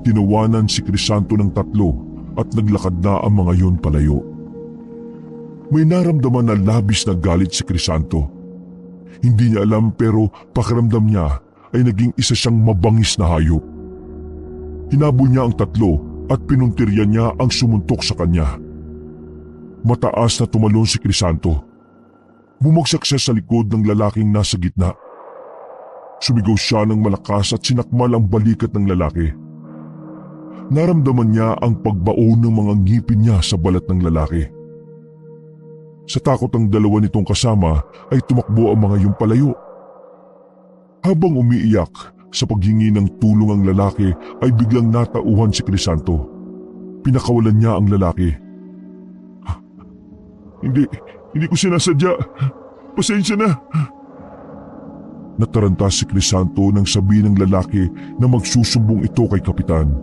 Tinawanan si Crisanto ng tatlo at naglakad na ang mga yon palayo. May naramdaman na labis na galit si Crisanto. Hindi niya alam pero pakiramdam niya ay naging isa siyang mabangis na hayop. Hinabol niya ang tatlo at pinuntiryan niya ang sumuntok sa kanya. Mataas na tumalon si Crisanto. Bumagsak siya sa likod ng lalaking nasa gitna. Sumigaw siya ng malakas at sinakmal ang balikat ng lalaki. Naramdaman niya ang pagbaon ng mga ngipin niya sa balat ng lalaki. Sa takot ng dalawa nitong kasama ay tumakbo ang mga yung palayo. Habang umiiyak sa paghingi ng tulong ang lalaki ay biglang natauhan si Crisanto. Pinakawalan niya ang lalaki. Hindi ko sinasadya. Pasensya na. Nataranta si Crisanto nang sabihin ng lalaki na magsusumbong ito kay kapitan.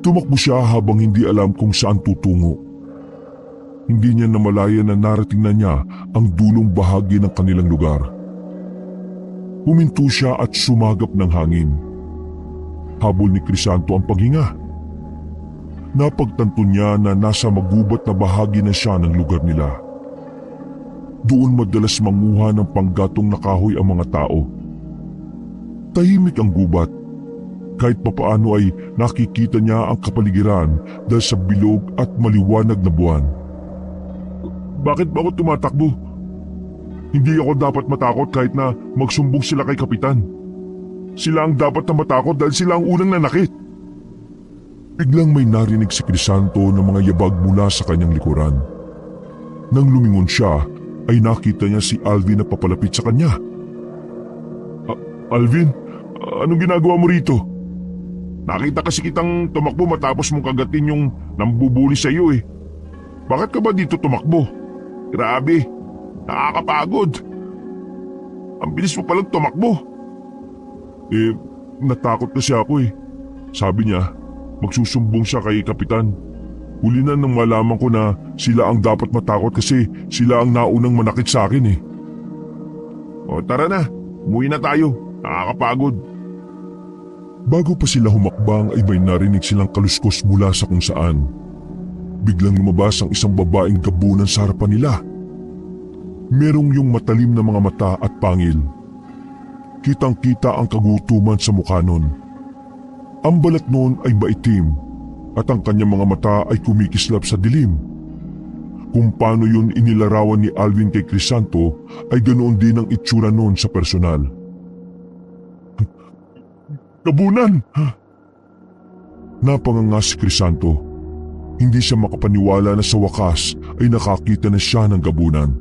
Tumakbo siya habang hindi alam kung saan tutungo. Hindi niya namalayan na narating na niya ang dulong bahagi ng kanilang lugar. Huminto siya at sumagap ng hangin. Habol ni Crisanto ang paghinga. Napagtanto niya na nasa magubat na bahagi na siya ng lugar nila. Doon madalas manguha ng panggatong na kahoy ang mga tao. Tahimik ang gubat. Kahit papaano ay nakikita niya ang kapaligiran dahil sa bilog at maliwanag na buwan. Bakit ba ako tumatakbo? Hindi ako dapat matakot kahit na magsumbong sila kay kapitan. Sila ang dapat na matakot dahil sila ang unang nanakit. Biglang may narinig si Crisanto ng mga yabag mula sa kanyang likuran. Nang lumingon siya, ay nakita niya si Alvin na papalapit sa kanya. Alvin, anong ginagawa mo rito? Nakita kasi kitang tumakbo matapos mong kagatin yung nambubuli sa iyo eh. Bakit ka ba dito tumakbo? Grabe, nakakapagod. Ang bilis mo palang tumakbo. Natakot kasi ako eh. Sabi niya, magsusumbong siya kay Kapitan. Huli na nang malaman ko na sila ang dapat matakot kasi sila ang naunang manakit sa akin eh. O tara na, umuwi na tayo. Nakakapagod. Bago pa sila humakbang ay may narinig silang kaluskos mula sa kung saan. Biglang lumabas ang isang babaeng gabunan sa harapan nila. Merong yung matalim na mga mata at pangil. Kitang-kita ang kagutuman sa mukha nun. Ang balat nun ay maitim at ang kanyang mga mata ay kumikislap sa dilim. Kung paano yun inilarawan ni Alvin kay Crisanto ay ganoon din ang itsura nun sa personal. Gabunan! Napanganga si Crisanto. Hindi siya makapaniwala na sa wakas ay nakakita na siya ng gabunan.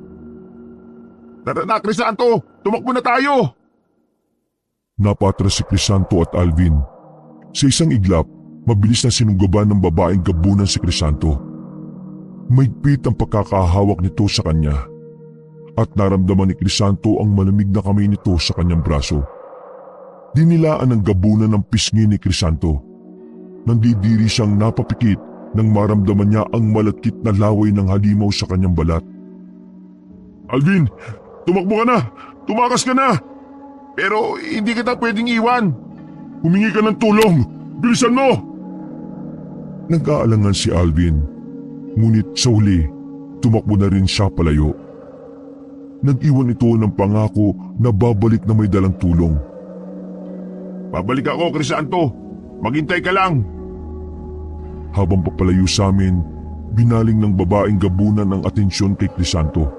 Tara na, Crisanto! Tumakbo na tayo! Napatras si Crisanto at Alvin. Sa isang iglap, mabilis na sinunggaban ng babaeng gabunan si Crisanto. Mahigpit ang pagkakahawak nito sa kanya. At naramdaman ni Crisanto ang malamig na kamay nito sa kanyang braso. Dinilaan ng gabunan ng pisngi ni Crisanto. Nandidiri siyang napapikit nang maramdaman niya ang malakit na laway ng halimaw sa kanyang balat. Alvin, tumakbo ka na! Tumakas ka na! Pero hindi kita pwedeng iwan. Humingi ka ng tulong. Bilisan mo! Nag-aalangan si Alvin. Ngunit sa huli, tumakbo na rin siya palayo. Nag-iwan ito ng pangako na babalik na may dalang tulong. Babalik ako, Crisanto. Maghintay ka lang. Habang papalayo sa amin, binaling ng babaeng gabunan ang atensyon kay Crisanto.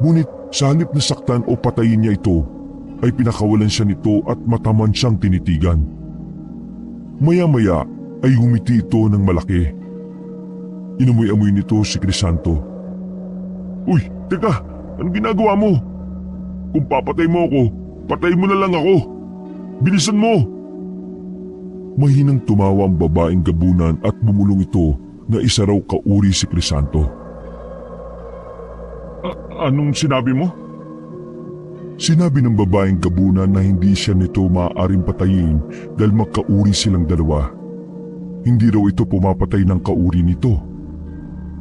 Ngunit sa halip na saktan o patayin niya ito, ay pinakawalan siya nito at mataman siyang tinitigan. Maya-maya ay humiti ito ng malaki. Inamoy-amoy nito si Crisanto. Uy, teka, anong ginagawa mo? Kung papatay mo ako, patay mo na lang ako. Bilisan mo! Mahinang tumawa ang babaeng gabunan at bumulong ito na isa raw kauri si Crisanto. Anong sinabi mo? Sinabi ng babaeng gabunan na hindi siya nito maaaring patayin dahil magkauri silang dalawa. Hindi raw ito pumapatay ng kauri nito.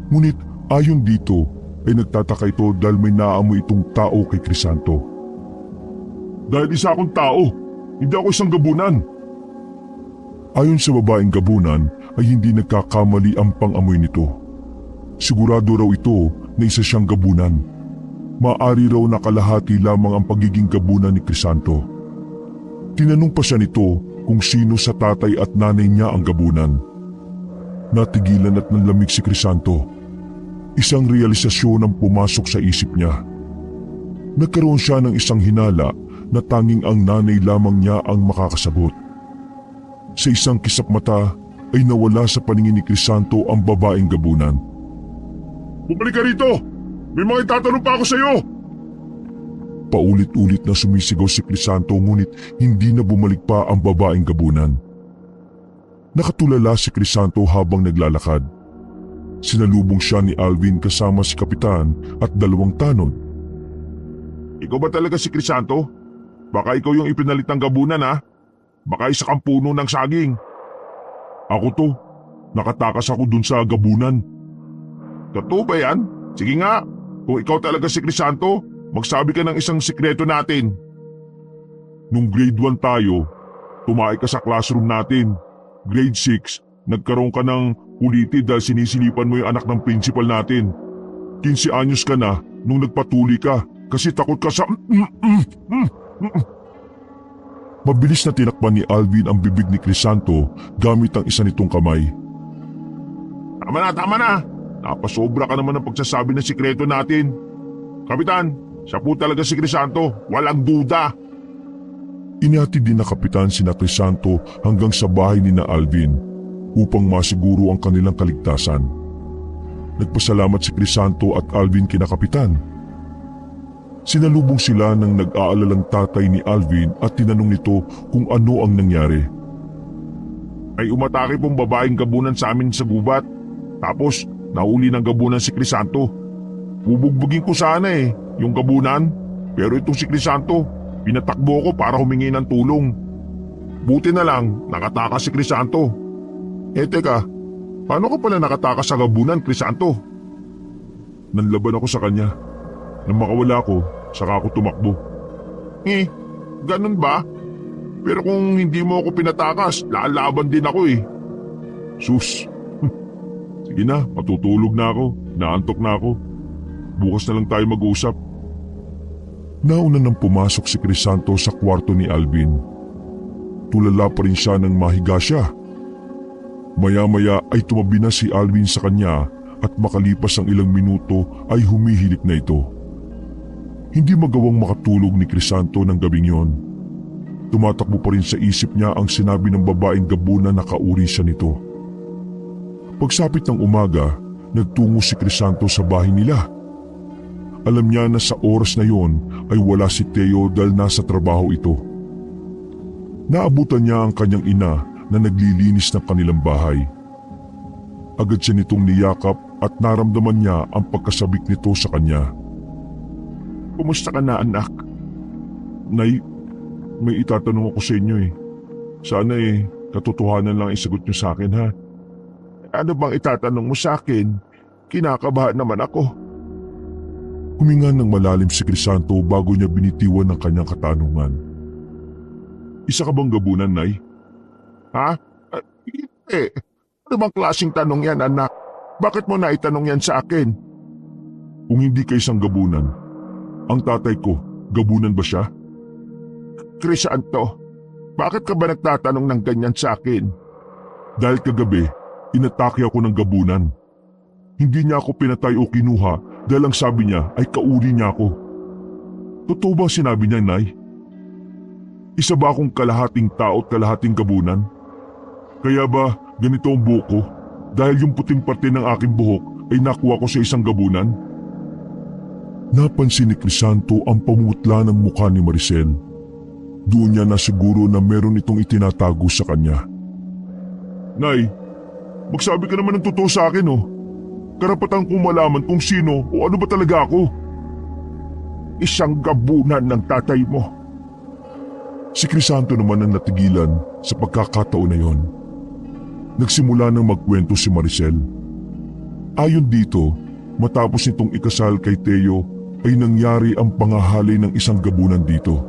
Ngunit ayon dito ay nagtataka ito dahil may naamoy itong tao kay Crisanto. Dahil isa akong tao, hindi ako isang gabunan. Ayon sa babaeng gabunan ay hindi nagkakamali ang pang-amoy nito. Sigurado raw ito na isa siyang gabunan. Maaari raw na kalahati lamang ang pagiging gabunan ni Crisanto. Tinanong pa siya nito kung sino sa tatay at nanay niya ang gabunan. Natigilan at nanlamig si Crisanto. Isang realisasyon ang pumasok sa isip niya. Nagkaroon siya ng isang hinala na tanging ang nanay lamang niya ang makakasagot. Sa isang kisap mata ay nawala sa paningin ni Crisanto ang babaeng gabunan. Bumalik ka rito! May mga itatanong pa ako sa iyo! Paulit-ulit na sumisigaw si Crisanto ngunit hindi na bumalik pa ang babaeng gabunan. Nakatulala si Crisanto habang naglalakad. Sinalubong siya ni Alvin kasama si Kapitan at dalawang tanod. Ikaw ba talaga si Crisanto? Baka ikaw yung ipinalit ng gabunan ha? Baka isa kang puno ng saging. Ako to. Nakatakas ako dun sa gabunan. Totoo ba yan? Sige nga, kung ikaw talaga si Crisanto, magsabi ka ng isang sikreto natin. Nung grade 1 tayo, tumae ka sa classroom natin. Grade 6, nagkaroon ka ng kuliti dahil sinisilipan mo yung anak ng principal natin. 15 anyos ka na nung nagpatuli ka kasi takot ka sa... Mabilis na tinakpan ni Alvin ang bibig ni Crisanto gamit ang isa nitong kamay. Tama na! Napasobra ka naman ng pagsasabi ng sikreto natin. Kapitan, siya po talaga si Crisanto, walang duda. Inihatid din na Kapitan sina Crisanto hanggang sa bahay ni na Alvin upang masiguro ang kanilang kaligtasan. Nagpasalamat si Crisanto at Alvin kina Kapitan. Sinalubong sila ng nag-aalalang tatay ni Alvin at tinanong nito kung ano ang nangyari. May umatake pong babaeng gabunan sa amin sa gubat. Tapos nahuli ng gabunan si Crisanto. Bubugbugin ko sana yung gabunan. Pero itong si Crisanto, pinatakbo ko para humingi ng tulong. Buti na lang nakatakas si Crisanto. Teka, paano ka pala nakatakas sa gabunan, Crisanto? Nanlaban ako sa kanya. Nang makawala ko, saka ako tumakbo. Ganun ba? Pero kung hindi mo ako pinatakas, lalaban din ako Sus. Sige na, matutulog na ako. Naantok na ako. Bukas na lang tayo mag-usap. Nauna nang pumasok si Crisanto sa kwarto ni Alvin. Tulala pa rin siya nang mahiga siya. Maya-maya ay tumabi na si Alvin sa kanya at makalipas ang ilang minuto ay humihilik na ito. Hindi magawang makatulog ni Crisanto ng gabing yon. Tumatakbo pa rin sa isip niya ang sinabi ng babaeng gabunan na kauri siya nito. Pagsapit ng umaga, nagtungo si Crisanto sa bahay nila. Alam niya na sa oras na yon ay wala si Teo dahil nasa trabaho ito. Naabutan niya ang kanyang ina na naglilinis ng kanilang bahay. Agad siya nitong niyakap at naramdaman niya ang pagkasabik nito sa kanya. Kumusta ka na, anak? Nay, may itatanong ako sa inyo Sana katotohanan lang isagot niyo sa akin ha. Ano bang itatanong mo sa akin? Kinakabahan naman ako. Huminga ng malalim si Crisanto bago niya binitiwan ng kanyang katanungan. Isa ka bang gabunan, Nay? Ha? Hindi. Ano bang klaseng tanong yan, anak? Bakit mo na itanong yan sa akin? Kung hindi ka isang gabunan, ang tatay ko, gabunan ba siya? Crisanto, bakit ka ba nagtatanong ng ganyan sa akin? Dahil kagabi, inatake ako ng gabunan. Hindi niya ako pinatay o kinuha dahil ang sabi niya ay kauri niya ako. Totoo ba sinabi niya, Nay? Isa ba akong kalahating tao at kalahating gabunan? Kaya ba ganito ang buhok ko dahil yung puting parte ng aking buhok ay nakuha ko sa isang gabunan? Napansin ni Crisanto ang pamutla ng mukha ni Maricel. Doon niya na siguro na meron itong itinatago sa kanya. Nay, magsabi ka naman ng totoo sa akin Karapatan kong malaman kung sino o ano ba talaga ako. Isang gabunan ng tatay mo. Si Crisanto naman ang natigilan sa pagkakataon na yon. Nagsimula nang magkwento si Maricel. Ayon dito, matapos nitong ikasal kay Teo ay nangyari ang pangahalay ng isang gabunan dito.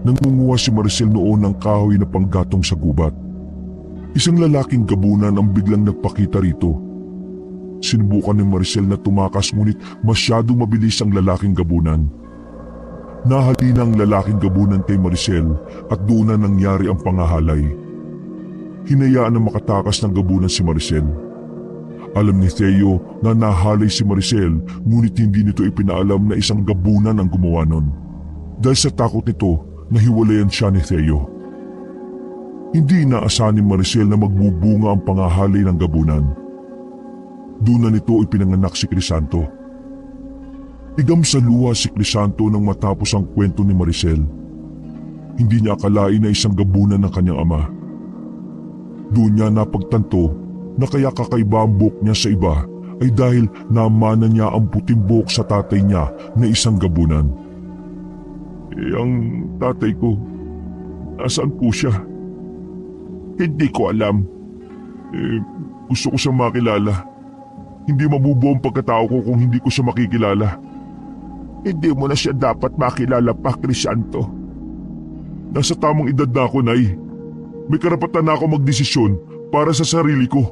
Nangunguha si Maricel noon ng kahoy na panggatong sa gubat. Isang lalaking gabunan ang biglang nagpakita rito. Sinubukan ni Maricel na tumakas ngunit masyadong mabilis ang lalaking gabunan. Nahalina ang lalaking gabunan kay Maricel at doon na nangyari ang pangahalay. Hinayaan na makatakas ng gabunan si Maricel. Alam ni Teo na nahalay si Maricel ngunit hindi nito ipinaalam na isang gabunan ang gumawa nun. Dahil sa takot nito, nahiwalayan siya ni Teo. Hindi inaasahan ni Maricel na magbubunga ang pangahalay ng gabunan. Doon na nito ipinanganak si Crisanto. Igam sa luha si Crisanto nang matapos ang kwento ni Maricel. Hindi niya akalain na isang gabunan ng kanyang ama. Doon niya napagtanto na kaya kakaiba ang buhok niya sa iba ay dahil namana niya ang puting buhok sa tatay niya na isang gabunan. Ang tatay ko, nasaan po siya? Hindi ko alam. Gusto ko siyang makilala. Hindi mabubuo ang pagkatao ko kung hindi ko siya makikilala. Hindi mo na siya dapat makilala pa, Crisanto. Nasa tamang edad na ako, Nay. May karapatan na ako magdesisyon para sa sarili ko.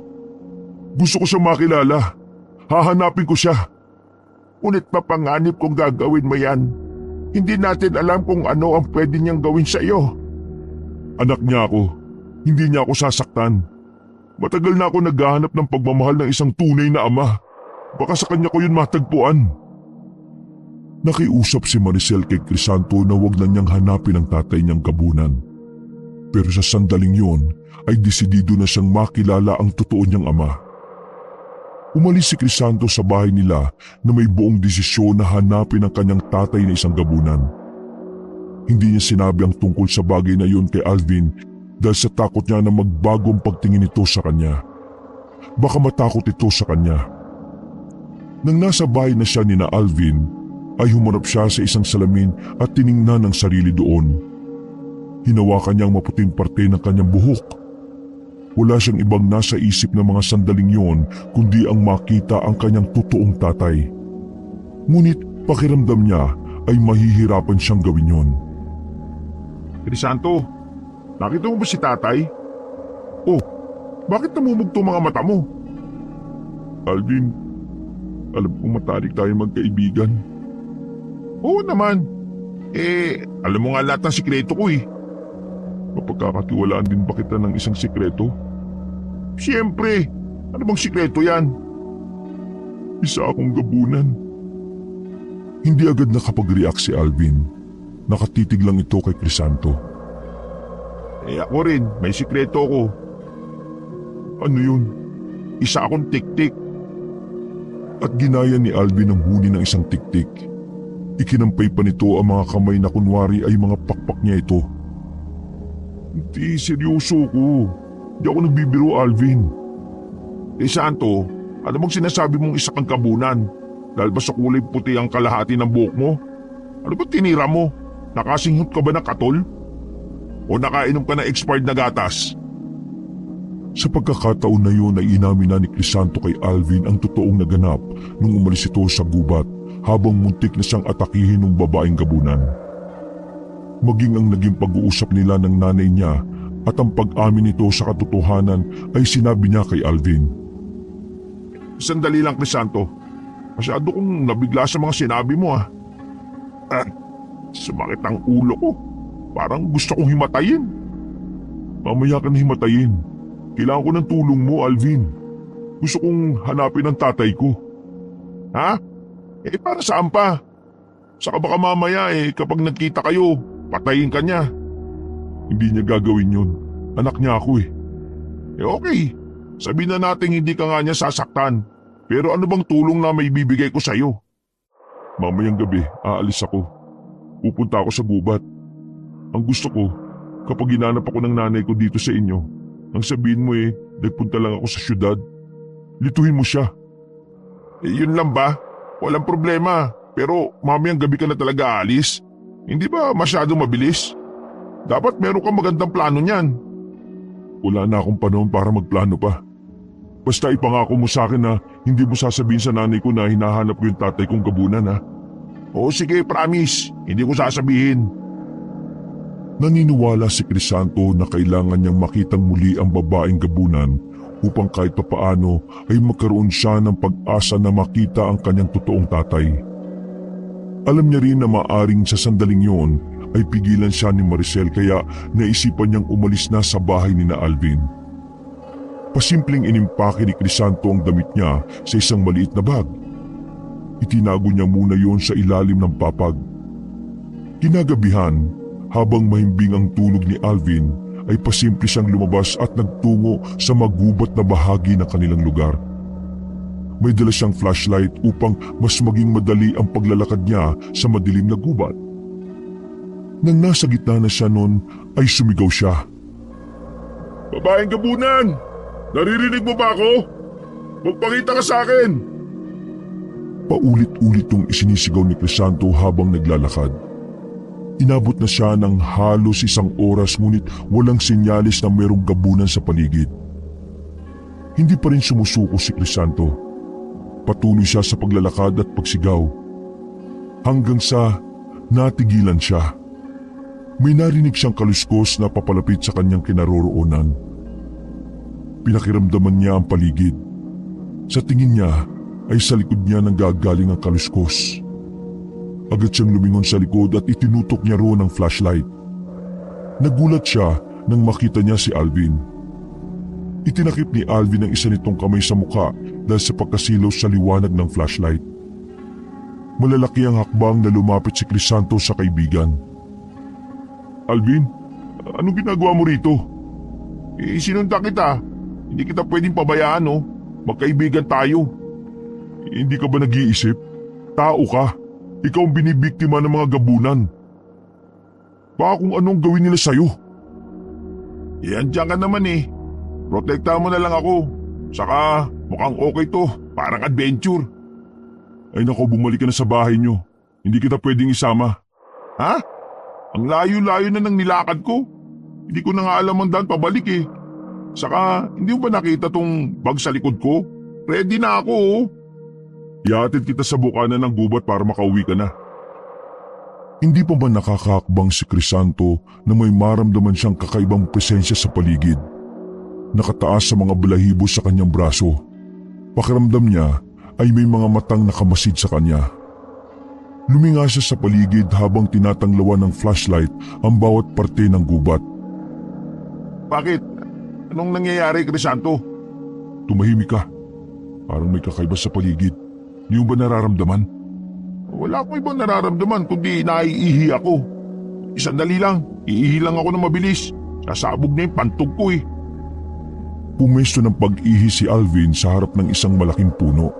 Gusto ko siyang makilala. Hahanapin ko siya. Ngunit mapanganib kung gagawin mo yan. Hindi natin alam kung ano ang pwede niyang gawin sa iyo. Anak niya ako. Hindi niya ako sasaktan. Matagal na ako naghahanap ng pagmamahal ng isang tunay na ama. Baka sa kanya ko yun matagpuan. Nakiusap si Maricel kay Crisanto na wag na niyang hanapin ang tatay niyang gabunan. Pero sa sandaling yon ay desidido na siyang makilala ang totoo niyang ama. Umalis si Crisanto sa bahay nila na may buong desisyon na hanapin ang kanyang tatay na isang gabunan. Hindi niya sinabi ang tungkol sa bagay na yun kay Alvin dahil sa takot niya na magbago ang pagtingin nito sa kanya. Baka matakot ito sa kanya. Nang nasa bahay na siya ni na Alvin, ay humarap siya sa isang salamin at tiningnan ang sarili doon. Hinawakan niya ang maputing parte ng kanyang buhok. Wala siyang ibang nasa isip ng mga sandaling yon kundi ang makita ang kanyang totoong tatay. Ngunit pakiramdam niya ay mahihirapan siyang gawin yon. Crisanto, nakita mo ba si tatay? Oh, bakit namumugto mga mata mo? Alvin, alam kong matalik tayo magkaibigan. Oo naman. Alam mo nga lahat ng sikreto ko eh. Mapagkakatiwalaan din ba kita ng isang sikreto? Siyempre, ano bang sikreto yan? Isa akong gabunan. Hindi agad nakapag-react si Alvin. Nakatitig lang ito kay Crisanto. Ako rin, may sikreto ko. Ano yun? Isa akong tik-tik. At ginaya ni Alvin ang huni ng isang tiktik. Ikinampay pa nito ang mga kamay na kunwari ay mga pakpak niya ito. Hindi, seryoso ko. Hindi ako nagbibiro, Alvin. Santo, ano bang sinasabi mong isa kang kabunan? Dahil ba sa kulay puti ang kalahati ng buhok mo? Ano ba tinira mo? Nakasinghot ka ba ng katol? O nakainom ka ng expired na gatas? Sa pagkakataon na yun ay inamin na ni Crisanto kay Alvin ang totoong naganap nung umalis ito sa gubat habang muntik na siyang atakihin ng babaeng gabunan. Maging ang naging pag-uusap nila ng nanay niya at ang pag-amin nito sa katotohanan ay sinabi niya kay Alvin. Sandali lang, Crisanto. Masyado kong nabigla sa mga sinabi mo ah. Sumakit ang ulo ko. Parang gusto kong himatayin. Mamaya ka na himatayin. Kailangan ko ng tulong mo, Alvin. Gusto kong hanapin ang tatay ko. Ha? Para saan pa? Saka baka mamaya kapag nagkita kayo, patayin ka niya. Hindi niya gagawin yun. Anak niya ako eh. Okay. Sabihin na natin hindi ka nga niya sasaktan. Pero ano bang tulong na may bibigay ko sa'yo? Mamayang gabi, aalis ako. Pupunta ako sa gubat. Ang gusto ko, kapag hinanap ako ng nanay ko dito sa inyo, ang sabihin mo nagpunta lang ako sa syudad. Lituhin mo siya. Yun lang ba? Walang problema. Pero mamayang gabi ka na talaga aalis. Hindi ba masyado mabilis? Dapat meron kang magandang plano niyan. Wala na akong panahon para magplano pa. Basta ipangako mo sa akin na hindi mo sasabihin sa nanay ko na hinahanap ko yung tatay kong gabunan ha. Oo sige, promise. Hindi ko sasabihin. Naniniwala si Crisanto na kailangan niyang makitang muli ang babaeng gabunan upang kahit papaano ay magkaroon siya ng pag-asa na makita ang kanyang totoong tatay. Alam niya rin na maaring sa sandaling yon ay pigilan siya ni Maricel kaya naisipan niyang umalis na sa bahay ni na Alvin. Pasimpleng inimpake ni Crisanto ang damit niya sa isang maliit na bag. Itinago niya muna yon sa ilalim ng papag. Kinagabihan, habang mahimbing ang tulog ni Alvin, ay pasimple siyang lumabas at nagtungo sa magubat na bahagi ng kanilang lugar. May dala siyang flashlight upang mas maging madali ang paglalakad niya sa madilim na gubat. Nang nasa gitna na siya noon ay sumigaw siya. Babaeng gabunan! Naririnig mo ba ako? Magpakita ka sa akin! Paulit-ulit itong isinisigaw ni Crisanto habang naglalakad. Inabot na siya ng halos 1 oras ngunit walang sinyalis na mayroong gabunan sa paligid. Hindi pa rin sumusuko si Crisanto. Patuloy siya sa paglalakad at pagsigaw. Hanggang sa natigilan siya. May narinig siyang kaluskos na papalapit sa kanyang kinaroroonan. Pinakiramdaman niya ang paligid. Sa tingin niya ay sa likod niya nanggagaling ang kaluskos. Agad siyang lumingon sa likod at itinutok niya roon ang flashlight. Nagulat siya nang makita niya si Alvin. Itinakip ni Alvin ang isa nitong kamay sa mukha dahil sa pagkasilaw sa liwanag ng flashlight. Malalaki ang hakbang na lumapit si Crisanto sa kaibigan. Alvin, anong ginagawa mo rito? Sinundan kita. Hindi kita pwedeng pabayaan, no? Magkaibigan tayo. Hindi ka ba nag-iisip? Tao ka. Ikaw ang binibiktima ng mga gabunan. Baka kung anong gawin nila sa'yo. Andiyan ka naman eh. Protektahan mo na lang ako. Saka mukhang okay to. Parang adventure. Ay nako, bumalik ka na sa bahay nyo. Hindi kita pwedeng isama. Ha? Ang layo-layo na ng nilakad ko. Hindi ko na nga alam ang daan pabalik eh. Saka hindi mo ba nakita tong bag sa likod ko? Ready na ako oh. Ihatid kita sa bukana ng gubat para makauwi ka na. Hindi pa ba nakakaakbang si Crisanto na may maramdaman siyang kakaibang presensya sa paligid? Nakataas sa mga balahibo sa kanyang braso. Pakiramdam niya ay may mga matang nakamasid sa kanya. Luminga siya sa paligid habang tinatanglawan ng flashlight ang bawat parte ng gubat. Bakit? Anong nangyayari, Crisanto? Tumahimik ka. Parang may kakaiba sa paligid. Hindi mo ba nararamdaman? Wala akong ibang nararamdaman kundi naiihi ako. Sandali lang, iihi lang ako ng mabilis. Sasabog na yung pantog ko eh. Pumesto ng pag-ihi si Alvin sa harap ng isang malaking puno.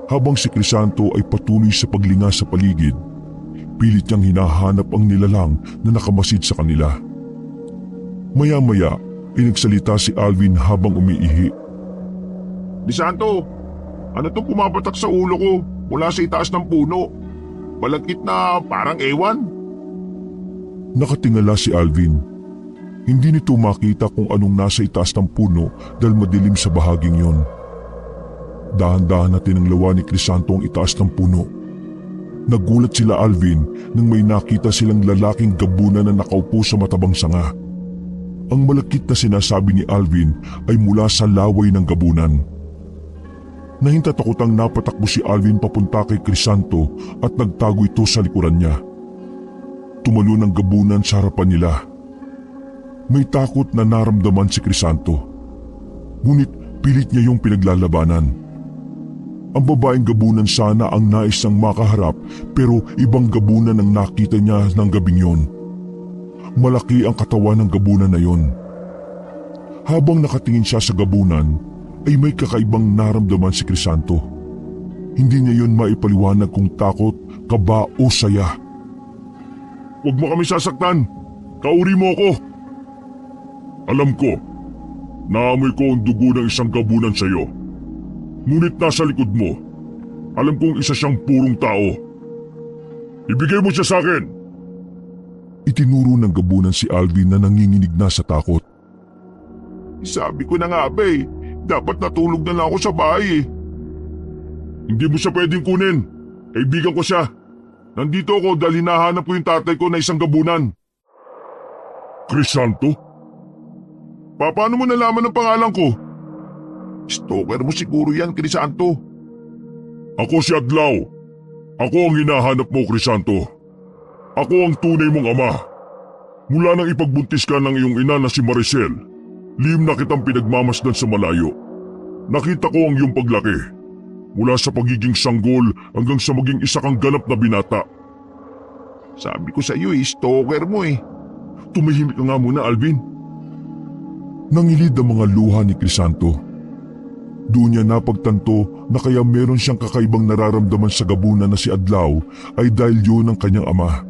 Habang si Crisanto ay patuloy sa paglinga sa paligid, pilit niyang hinahanap ang nilalang na nakamasid sa kanila. Maya-maya ay nagsalita si Alvin habang umiihi. Crisanto, ano itong pumapatak sa ulo ko mula sa itaas ng puno? Balagkit na parang ewan. Nakatingala si Alvin. Hindi nito makita kung anong nasa itaas ng puno dahil madilim sa bahaging yon. Dahan-dahan na tinanglawan ni Crisanto ang itaas ng puno. Nagulat sila Alvin nang may nakita silang lalaking gabunan na nakaupo sa matabang sanga. Ang malakit na sinasabi ni Alvin ay mula sa laway ng gabunan. Nahintatakotang napatakbo si Alvin papunta kay Crisanto at nagtago ito sa likuran niya. Tumalo ng gabunan sa harapan nila. May takot na naramdaman si Crisanto. Ngunit pilit niya yung pinaglalabanan. Ang babaeng gabunan sana ang nais niyang makaharap pero ibang gabunan ang nakita niya ng gabing yon. Malaki ang katawan ng gabunan na yon. Habang nakatingin siya sa gabunan, ay may kakaibang naramdaman si Crisanto. Hindi niya yon maipaliwanag kung takot, kaba o saya. Huwag mo kami sasaktan! Kauri mo ako! Alam ko, naamoy ko ang dugo ng isang gabunan sa iyo. Ngunit nasa likod mo, alam kong isa siyang purong tao. Ibigay mo siya sa akin! Itinuro ng gabunan si Alvin na nanginginig na sa takot. Sabi ko na nga ba eh, dapat natulog na lang ako sa bahay eh. Hindi mo siya pwedeng kunin. Kaibigan ko siya. Nandito ako dahil hinahanap ko yung tatay ko na isang gabunan. Crisanto? Paano mo nalaman ang pangalan ko? Stalker mo siguro yan, Crisanto. Ako si Adlaw. Ako ang hinahanap mo, Crisanto. Ako ang tunay mong ama. Mula nang ipagbuntis ka ng iyong ina na si Maricel, lihim na kitang pinagmamasdan sa malayo. Nakita ko ang iyong paglaki. Mula sa pagiging sanggol hanggang sa maging isa kang ganap na binata. Sabi ko sa iyo stalker mo eh. Tumahimik ka nga muna, Alvin. Nangilid ang mga luha ni Crisanto. Doon niya napagtanto na kaya meron siyang kakaibang nararamdaman sa gabunan na si Adlaw ay dahil yun ang kanyang ama.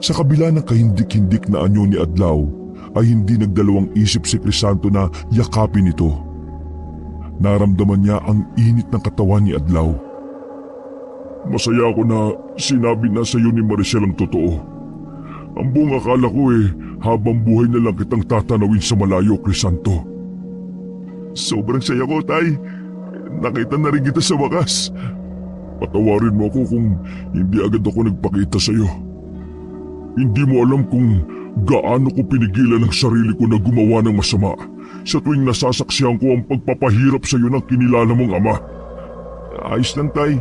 Sa kabila ng kahindik-hindik na anyo ni Adlaw ay hindi nagdalawang isip si Crisanto na yakapin ito. Naramdaman niya ang init ng katawan ni Adlaw. Masaya ako na sinabi na sa iyo ni Maricel ang totoo. Ang buong akala ko habang buhay na lang kitang tatanawin sa malayo, Crisanto. Sobrang saya ko, Tay. Nakita na rin kita sa wakas. Patawarin mo ako kung hindi agad ako nagpakita sa iyo. Hindi mo alam kung gaano ko pinigilan ang sarili ko na gumawa ng masama sa tuwing nasasaksihan ko ang pagpapahirap sa iyo ng kinilala mong ama. Ayos lang, Tay.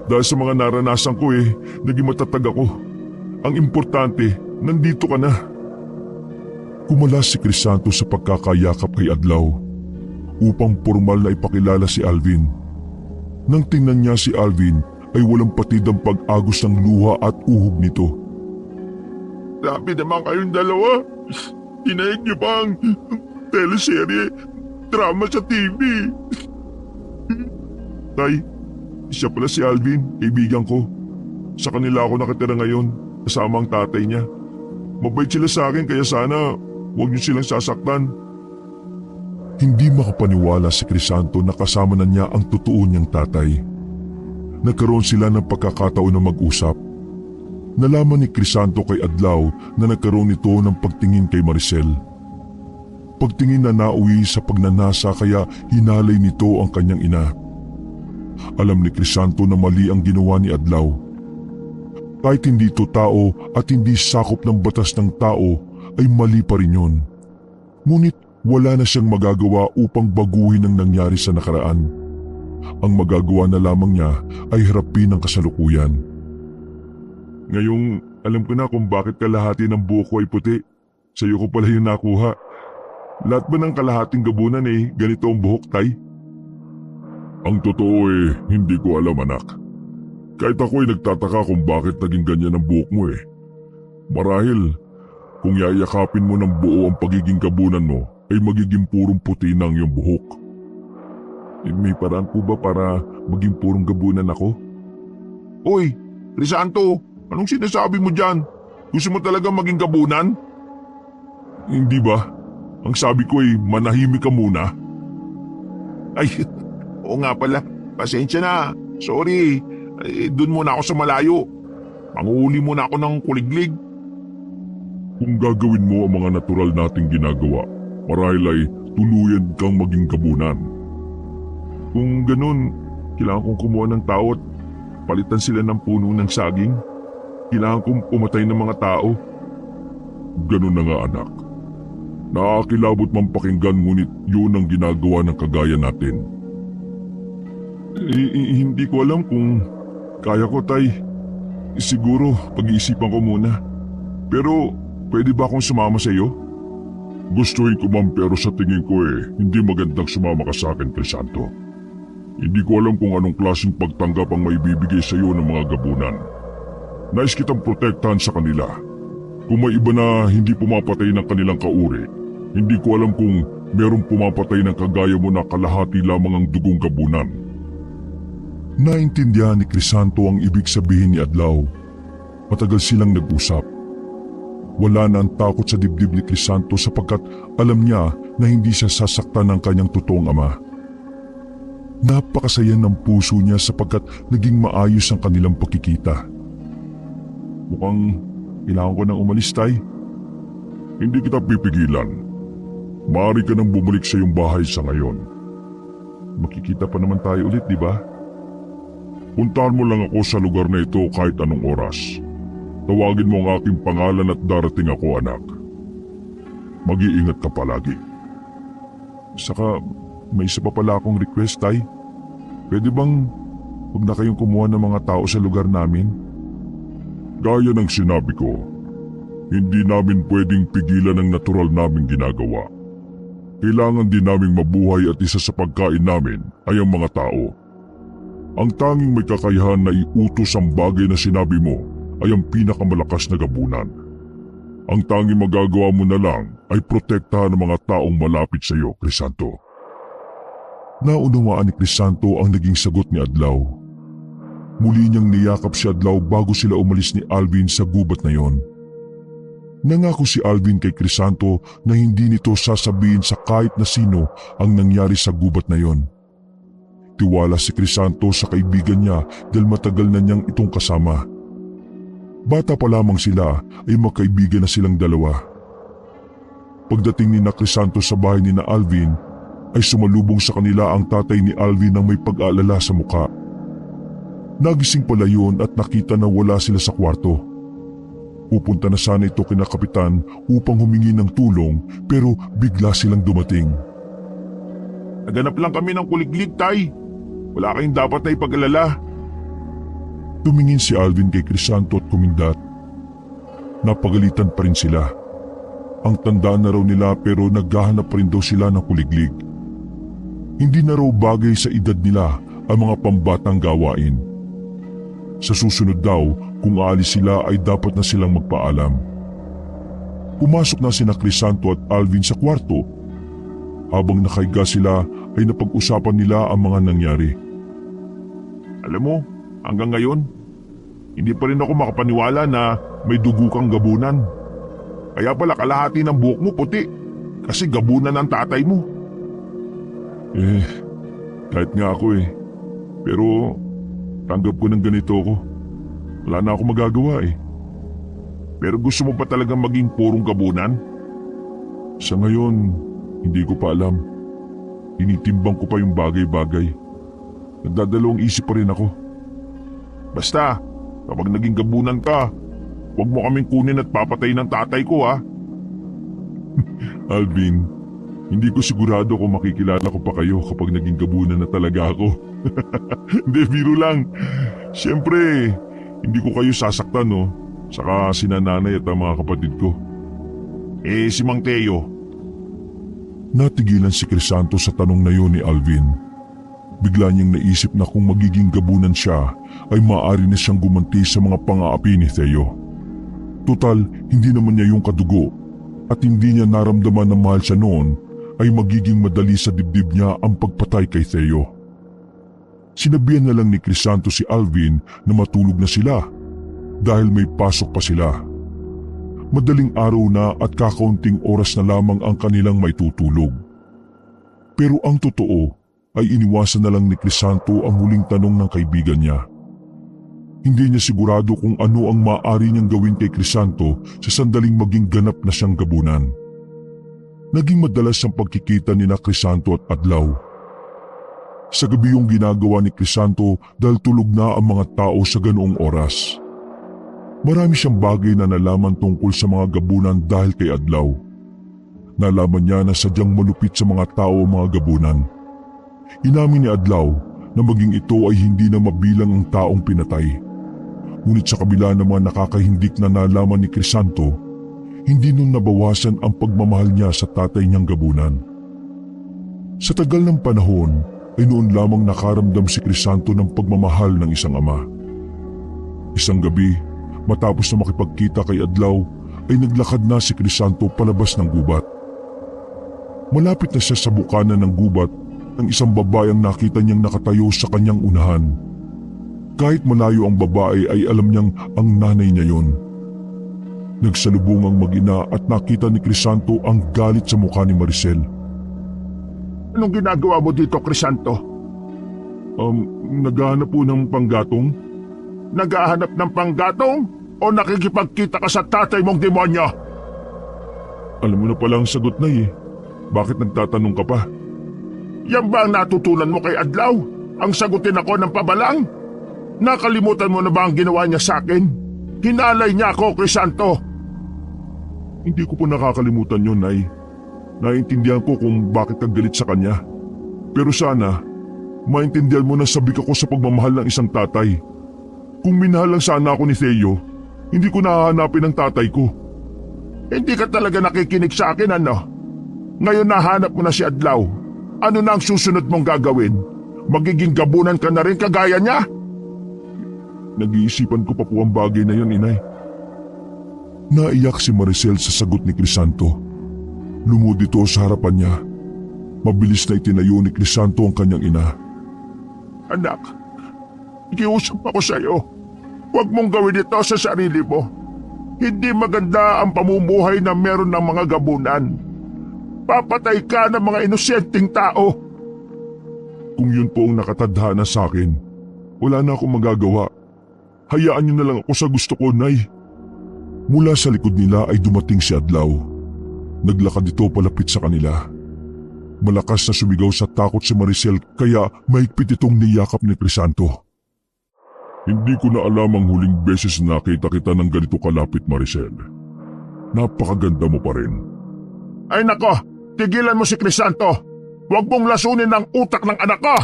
Dahil sa mga naranasan ko naging matatag ako. Ang importante, nandito ka na. Kumalas si Crisanto sa pagkakayakap kay Adlaw upang formal na ipakilala si Alvin. Nang tingnan niya si Alvin ay walang patid ang pag-agos ng luha at uhog nito. Grabe naman kayong dalawa. Tinaig niyo pa ang teleserye, drama sa TV. Tay, siya pala si Alvin, kaibigan ko. Sa kanila ako nakatira ngayon, kasama ang tatay niya. Mabait sila sa akin kaya sana huwag niyo silang sasaktan. Hindi makapaniwala si Crisanto na kasama na niya ang totoo niyang tatay. Nagkaroon sila ng pagkakataon na mag-usap. Nalaman ni Crisanto kay Adlaw na nagkaroon ito ng pagtingin kay Maricel. Pagtingin na nauwi sa pagnanasa kaya hinalay nito ang kanyang ina. Alam ni Crisanto na mali ang ginawa ni Adlaw. Kahit hindi ito tao at hindi sakop ng batas ng tao ay mali pa rin yun. Ngunit wala na siyang magagawa upang baguhin ang nangyari sa nakaraan. Ang magagawa na lamang niya ay harapin ang kasalukuyan. Ngayong alam ko na kung bakit kalahati ng buhok ko ay puti. Sa'yo ko pala yung nakuha. Lahat ba ng kalahating gabunan ganito ang buhok, Tay? Ang totoo hindi ko alam anak. Kahit ako ay nagtataka kung bakit naging ganyan ang buhok mo Marahil, kung yayakapin mo ng buo ang pagiging gabunan mo, ay magiging purong puti na ang iyong buhok. May paraan po ba para maging purong gabunan ako? Uy, Crisanto, anong sinasabi mo dyan? Gusto mo talaga maging gabunan? Hindi ba? Ang sabi ko ay manahimik ka muna. Ay, oo nga pala. Pasensya na. Sorry. Doon muna ako sa malayo. Manguhuli muna ako ng kuliglig. Kung gagawin mo ang mga natural nating ginagawa, marahil ay tuluyan kang maging gabunan. Kung ganun, kailangan kong kumuha ng tao at palitan sila ng puno ng saging. Kailangan kong pumatay ng mga tao. Ganun na nga anak. Nakakilabot man pakinggan ngunit yun ang ginagawa ng kagaya natin. Hindi ko alam kung kaya ko, Tay. Siguro pag-iisipan ko muna. Pero pwede ba akong sumama sa iyo? Gustuhin ko man pero sa tingin ko hindi magandang sumama ka sa akin, Crisanto. Hindi ko alam kung anong klaseng pagtanggap ang maibibigay sa iyo ng mga gabunan. Nais kitang protektahan sa kanila. Kung may iba na hindi pumapatay ng kanilang kauri, hindi ko alam kung merong pumapatay ng kagaya mo na kalahati lamang ang dugong gabunan. Naintindihan ni Crisanto ang ibig sabihin ni Adlaw. Matagal silang nag-usap. Wala na ang takot sa dibdib ni Crisanto sapagkat alam niya na hindi siya sasaktan ng kanyang totoong ama. Napakasaya ng puso niya sapagkat naging maayos ang kanilang pagkikita. Mukhang kailangan ko nang umalis, Tay. Hindi kita pipigilan. Maaari ka nang bumalik sa iyong bahay sa ngayon. Makikita pa naman tayo ulit, di ba? Puntahan mo lang ako sa lugar na ito kahit anong oras. Tawagin mo ang aking pangalan at darating ako, anak. Mag-iingat ka palagi. Saka may isa pa pala akong request, Tay. Pwede bang huwag na kayong kumuha ng mga tao sa lugar namin? Gaya ng sinabi ko, hindi namin pwedeng pigilan ang natural naming ginagawa. Kailangan din naming mabuhay at isa sa pagkain namin ay ang mga tao. Ang tanging may kakayahan na iutos ang bagay na sinabi mo ay ang pinakamalakas na gabunan. Ang tanging magagawa mo na lang ay protektahan ang mga taong malapit sa iyo, Crisanto. Naunawaan ni Crisanto ang naging sagot ni Adlaw. Muli niyang niyakap si Adlaw bago sila umalis ni Alvin sa gubat na yon. Nangako si Alvin kay Crisanto na hindi nito sasabihin sa kahit na sino ang nangyari sa gubat na yon. Tiwala si Crisanto sa kaibigan niya dahil matagal na niyang itong kasama. Bata pa lamang sila ay magkaibigan na silang dalawa. Pagdating ni Crisanto sa bahay ni Alvin ay sumalubong sa kanila ang tatay ni Alvin nang may pag-aalala sa mukha. Nagising pala yun at nakita na wala sila sa kwarto. Pupunta na sana ito kina kapitan upang humingi ng tulong pero bigla silang dumating. Naganap lang kami ng kuliglig, Tay. Wala kayong dapat na ipag-alala. Tumingin si Alvin kay Crisanto at kumindat. Napagalitan pa rin sila. Ang tanda na raw nila pero naghahanap pa rin daw sila ng kuliglig. Hindi na raw bagay sa edad nila ang mga pambatang gawain. Sa susunod daw, kung aalis sila ay dapat na silang magpaalam. Pumasok na sina Crisanto at Alvin sa kwarto. Habang nakahiga sila ay napag-usapan nila ang mga nangyari. Alam mo, hanggang ngayon, hindi pa rin ako makapaniwala na may dugo kang gabunan. Kaya pala kalahati ng buhok mo puti kasi gabunan ng tatay mo. Kahit nga ako Pero tanggap ko ng ganito ko. Wala na ako magagawa Pero gusto mo pa talagang maging purong gabunan? Sa ngayon, hindi ko pa alam. Tinitimbang ko pa yung bagay-bagay. Nagdadalawang isip pa rin ako. Basta, kapag naging gabunan ka, huwag mo kaming kunin at papatay ng tatay ko ha. Alvin, hindi ko sigurado kung makikilala ko pa kayo kapag naging gabunan na talaga ako. Hindi, biro lang. Siyempre, hindi ko kayo sasaktan Saka sina nanay at ang mga kapatid ko. Si Mang Teo. Natigilan si Crisanto sa tanong na yun ni Alvin. Bigla niyang naisip na kung magiging gabunan siya ay maaari na siyang gumanti sa mga pang-aapi ni Theo. Total, hindi naman niya yung kadugo at hindi niya naramdaman na mahal siya noon ay magiging madali sa dibdib niya ang pagpatay kay Theo. Sinabihan na lang ni Crisanto si Alvin na matulog na sila dahil may pasok pa sila. Madaling araw na at kakaunting oras na lamang ang kanilang may tutulog. Pero ang totoo ay iniwasan na lang ni Crisanto ang huling tanong ng kaibigan niya. Hindi niya sigurado kung ano ang maaari niyang gawin kay Crisanto sa sandaling maging ganap na siyang gabunan. Naging madalas ang pagkikita ni na Crisanto at Adlaw. Sa gabi yung ginagawa ni Crisanto dahil tulog na ang mga tao sa ganoong oras. Marami siyang bagay na nalaman tungkol sa mga gabunan dahil kay Adlaw. Nalaman niya na sadyang malupit sa mga tao ang mga gabunan. Inamin ni Adlaw na maging ito ay hindi na mabilang ang taong pinatay. Ngunit sa kabila ng mga nakakahindik na nalaman ni Crisanto, hindi nun nabawasan ang pagmamahal niya sa tatay niyang gabunan. Sa tagal ng panahon ay noon lamang nakaramdam si Crisanto ng pagmamahal ng isang ama. Isang gabi, matapos na makipagkita kay Adlaw, ay naglakad na si Crisanto palabas ng gubat. Malapit na siya sa bukana ng gubat nang isang babae ang nakita niyang nakatayo sa kanyang unahan. Kahit malayo ang babae ay alam niyang ang nanay niya yon. Nagsalubong ang mag-ina at nakita ni Crisanto ang galit sa mukha ni Maricel. Anong ginagawa mo dito, Crisanto? Naghahanap po ng panggatong. Naghahanap ng panggatong o nakikipagkita ka sa tatay mong demonyo? Alam mo na palang sagot na Bakit nagtatanong ka pa? Yan ba ang natutunan mo kay Adlaw? Ang sagutin ako ng pabalang? Nakalimutan mo na ba ang ginawa niya sa akin? Hinalay niya ako, Crisanto. Hindi ko po nakakalimutan yun, Nay. Naintindihan ko kung bakit ka galit sa kanya. Pero sana, maintindihan mo na sabik ako sa pagmamahal ng isang tatay. Kung minahal lang sana ako ni Theo, hindi ko nahahanapin ang tatay ko. Hindi ka talaga nakikinig sa akin, ano? Ngayon nahanap mo na si Adlaw. Ano na ang susunod mong gagawin? Magiging gabunan ka na rin kagaya niya? Nag-iisipan ko pa po ang bagay na yun, Inay. Naiyak si Maricel sa sagot ni Crisanto. Lumod ito sa harapan niya. Mabilis na itinayo ni Crisanto ang kanyang ina. Anak, ikiusap ako sa iyo. Huwag mong gawin ito sa sarili mo. Hindi maganda ang pamumuhay na meron ng mga gabunan. Papatay ka ng mga inosenteng tao. Kung yun po ang nakatadhana sa akin, wala na akong magagawa. Hayaan niyo na lang ako sa gusto ko, Nay. Mula sa likod nila ay dumating si Adlaw. Naglakad ito palapit sa kanila. Malakas na sumigaw sa takot si Maricel kaya mahigpit itong niyakap ni Crisanto. Hindi ko na alam ang huling beses na nakita kita ng ganito kalapit, Maricel. Napakaganda mo pa rin. Ay nako, tigilan mo si Crisanto. Huwag mong lasunin ang utak ng anak ko.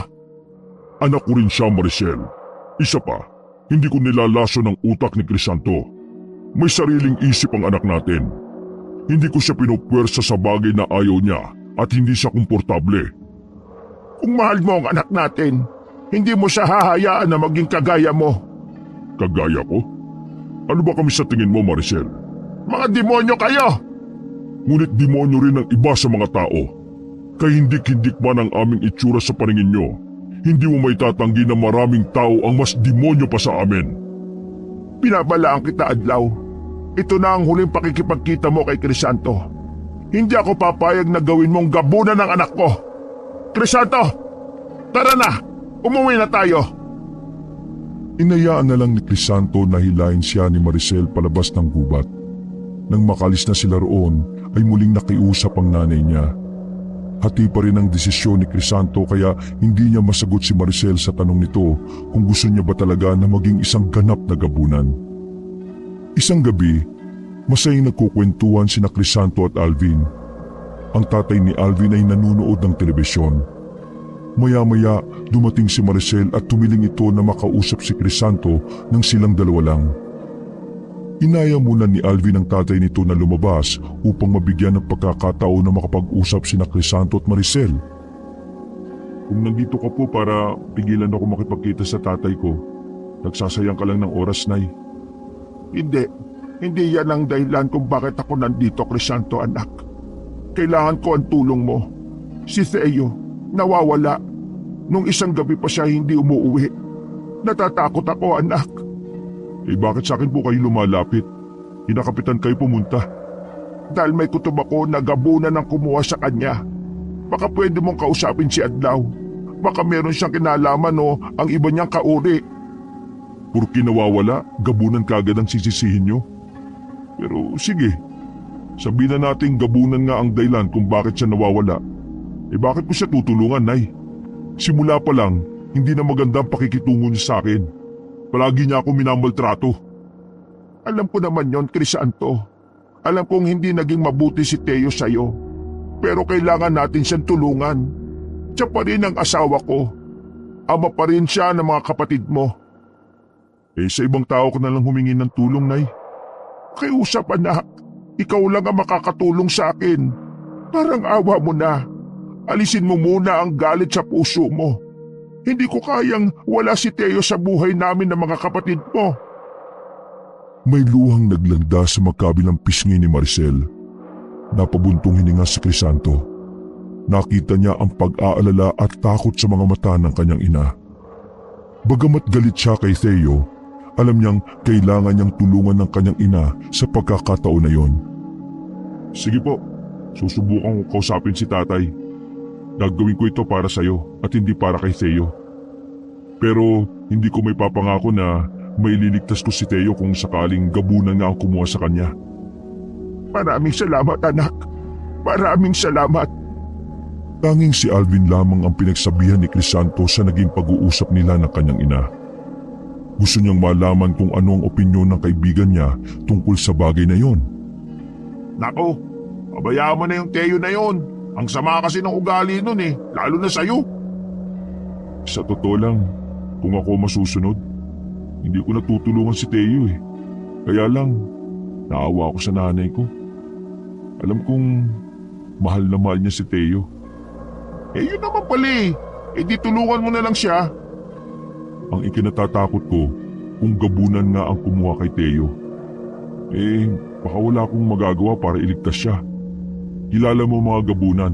Anak ko rin siya, Maricel. Isa pa, hindi ko nilalaso ng utak ni Crisanto. May sariling isip ang anak natin. Hindi ko siya pinupwersa sa bagay na ayaw niya at hindi siya komportable. Kung mahal mo ang anak natin, hindi mo siya hahayaan na maging kagaya mo. Kagaya ko? Ano ba kami sa tingin mo, Maricel? Mga demonyo kayo! Ngunit demonyo rin ang iba sa mga tao. Kahindik-hindik man ang aming itsura sa paningin nyo, hindi mo may tatanggi na maraming tao ang mas demonyo pa sa amin. Pinabalaan kita, Adlaw. Ito na ang huling pakikipagkita mo kay Crisanto. Hindi ako papayag na gawin mong gabunan ng anak ko. Crisanto, tara na! Umuwi na tayo! Inayaan na lang ni Crisanto na hilahin siya ni Maricel palabas ng gubat. Nang makalis na sila roon ay muling nakiusap ang nanay niya. Hati pa rin ang desisyon ni Crisanto kaya hindi niya masagot si Maricel sa tanong nito kung gusto niya ba talaga na maging isang ganap na gabunan. Isang gabi, masayang nagkukwentuhan sina Crisanto at Alvin. Ang tatay ni Alvin ay nanunood ng telebisyon. Maya-maya dumating si Maricel at tumiling ito na makausap si Crisanto nang silang dalawa lang. Inaya muna ni Alvin ang tatay nito na lumabas upang mabigyan ng pagkakataon na makapag-usap sina Crisanto at Maricel. Kung nandito ka po para pigilan ako makipagkita sa tatay ko, nagsasayang ka lang ng oras, Nay. Hindi yan ang dahilan kung bakit ako nandito, Crisanto, anak. Kailangan ko ang tulong mo. Si Theo, nawawala. Nung isang gabi pa siya hindi umuuwi. Natatakot ako, anak. Bakit sa akin po kayo lumalapit? Hinakapitan kayo pumunta. Dahil may kutob ako na gabunan ng kumuha sa kanya. Baka pwede mong kausapin si Adlaw. Baka meron siyang kinalaman o ang iba niyang kauri. Purki nawawala, gabunan kagad ang sisisihin nyo. Pero sige, sabihin na natin gabunan nga ang dahilan kung bakit siya nawawala. Bakit ko siya tutulungan, Nay? Simula pa lang, hindi na maganda ang pakikitungo niya sa akin. Palagi niya ako minamaltrato. Alam ko naman yon, Crisanto. Alam kong hindi naging mabuti si Theo sa'yo. Pero kailangan natin siyang tulungan. Siya pa rin ang asawa ko. Ama pa rin siya ng mga kapatid mo. Sa ibang tao ko na lang humingi ng tulong, Nay. Pakiusap, anak. Ikaw lang ang makakatulong sa akin. Parang awa mo na. Alisin mo muna ang galit sa puso mo. Hindi ko kayang wala si Theo sa buhay namin ng mga kapatid mo. May luhang naglanda sa magkabilang pisngi ni Maricel. Napabuntong hininga si Crisanto. Nakita niya ang pag-aalala at takot sa mga mata ng kanyang ina. Bagamat galit siya kay Theo, alam niyang kailangan niyang tulungan ng kanyang ina sa pagkakataon na yon. Sige po, susubukan ko kausapin si tatay. Gagawin ko ito para sa'yo at hindi para kay Theo. Pero hindi ko may papangako na maililigtas ko si Theo kung sakaling gabunan nga ang kumuha sa kanya. Maraming salamat, anak. Maraming salamat. Tanging si Alvin lamang ang pinagsabihan ni Crisanto sa naging pag-uusap nila ng kanyang ina. Gusto niyang malaman kung ano ang opinyon ng kaibigan niya tungkol sa bagay na yon. Nako, pabayaan mo na yung Theo na yon. Ang sama kasi ng ugali nun lalo na sa'yo. Sa totoo lang, kung ako masusunod, hindi ko natutulungan si Theo Kaya lang, naawa ako sa nanay ko. Alam kong mahal na mahal niya si Theo. Yun naman pala di tulungan mo na lang siya. Ang ikinatatakot ko, kung gabunan nga ang kumuha kay Theo. Baka wala akong magagawa para iligtas siya. Kilala mo mga gabunan,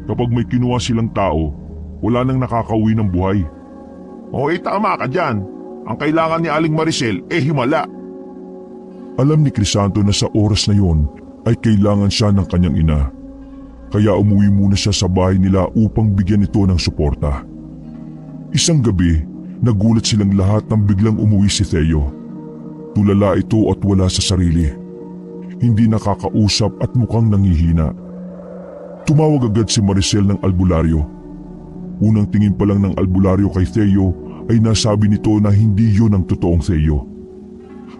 kapag may kinuha silang tao, wala nang nakakauwi ng buhay. Tama ka dyan. Ang kailangan ni Aling Maricel himala. Alam ni Crisanto na sa oras na yon ay kailangan siya ng kanyang ina. Kaya umuwi muna siya sa bahay nila upang bigyan ito ng suporta. Isang gabi, nagulat silang lahat nang biglang umuwi si Theo. Tulala ito at wala sa sarili. Hindi nakakausap at mukhang nanghihina. Tumawag agad si Maricel ng albularyo. Unang tingin pa lang ng albularyo kay Theo ay nasabi nito na hindi yun ang totoong Theo.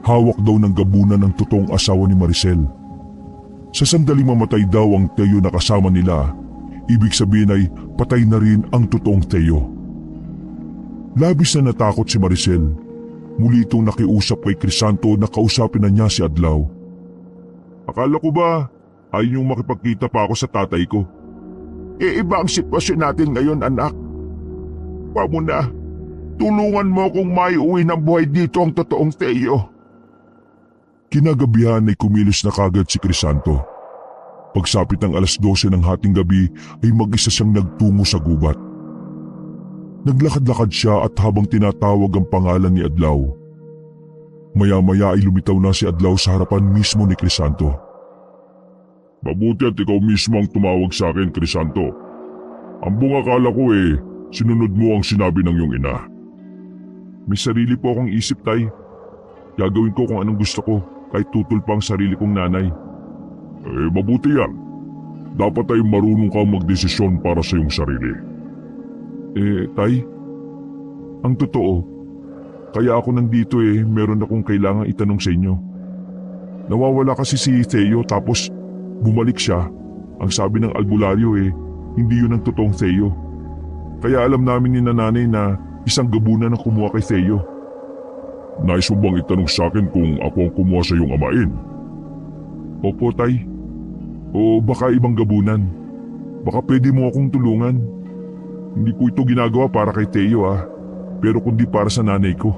Hawak daw ng gabunan ng totoong asawa ni Maricel. Sa sandaling mamatay daw ang Theo na kasama nila, ibig sabihin ay patay na rin ang totoong Theo. Labis na natakot si Maricel. Muli itong nakiusap kay Crisanto na kausapin na niya si Adlaw. Akala ko ba ayaw niyong makipagkita pa ako sa tatay ko? Iba ang sitwasyon natin ngayon, anak. Huwag mo na. Tulungan mo kung maiuwi ng buhay dito ang totoong Theo. Kinagabihan ay kumilos na kagad si Crisanto. Pagsapit ng 12:00 ng hating gabi ay mag-isa siyang nagtungo sa gubat. Naglakad-lakad siya at habang tinatawag ang pangalan ni Adlaw. Maya-maya ay lumitaw na si Adlaw sa harapan mismo ni Crisanto. Mabuti at ikaw mismo ang tumawag sa akin, Crisanto. Ang buong akala ko sinunod mo ang sinabi ng iyong ina. May sarili po akong isip, Tay. Gagawin ko kung anong gusto ko kahit tutol pa ang sarili kong nanay. Mabuti yan. Dapat ay marunong kang magdesisyon para sa iyong sarili. Tay, ang totoo, kaya ako nandito meron akong kailangang itanong sa inyo. Nawawala kasi si Theo tapos bumalik siya. Ang sabi ng albularyo hindi yun ang totoong Theo. Kaya alam namin ni nanay na isang gabunan ang kumuha kay Theo. Nais mo bang itanong sa akin kung ako ang kumuha sa iyong amain? Opo, Tay. O baka ibang gabunan. Baka pwede mo akong tulungan. Hindi ko ito ginagawa para kay Theo pero kundi para sa nanay ko.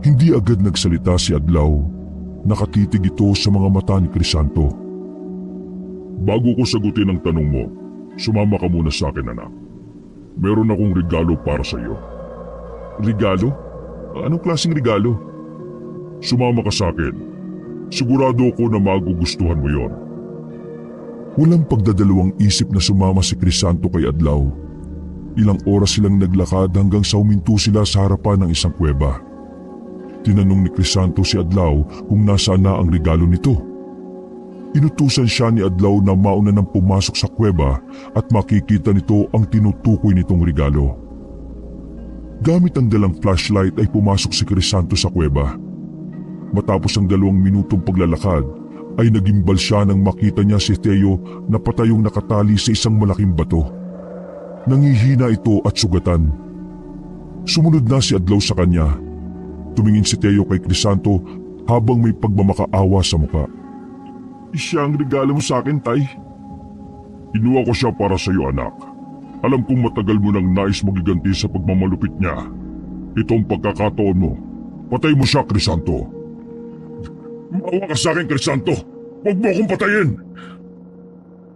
Hindi agad nagsalita si Adlaw. Nakatitig ito sa mga mata ni Crisanto. Bago ko sagutin ang tanong mo, sumama ka muna sa akin, anak. Meron akong regalo para sa iyo. Regalo? Anong klaseng regalo? Sumama ka sa akin. Sigurado ako na magugustuhan mo yon. Walang pagdadalawang isip na sumama si Crisanto kay Adlaw. Ilang oras silang naglakad hanggang sa huminto sila sa harapan ng isang kuweba. Tinanong ni Crisanto si Adlaw kung nasaan na ang regalo nito. Inutusan siya ni Adlaw na mauna nang pumasok sa kuweba at makikita nito ang tinutukoy nitong regalo. Gamit ang dalang flashlight ay pumasok si Crisanto sa kuweba. Matapos ang 2 minutong paglalakad ay nagimbal siya nang makita niya si Theo na patayong nakatali sa isang malaking bato. Nangihina ito at sugatan. Sumunod na si Adlaw sa kanya. Tumingin si Theo kay Crisanto habang may pagmamakaawa sa muka. Siya ang regalo mo sa akin, Tay. Inuha ko siya para sa iyo, anak. Alam kong matagal mo nang nais magiganti sa pagmamalupit niya. Ito ang pagkakataon mo. Patay mo siya, Crisanto. Maawa ka sa akin, Crisanto. Huwag mo akong patayin.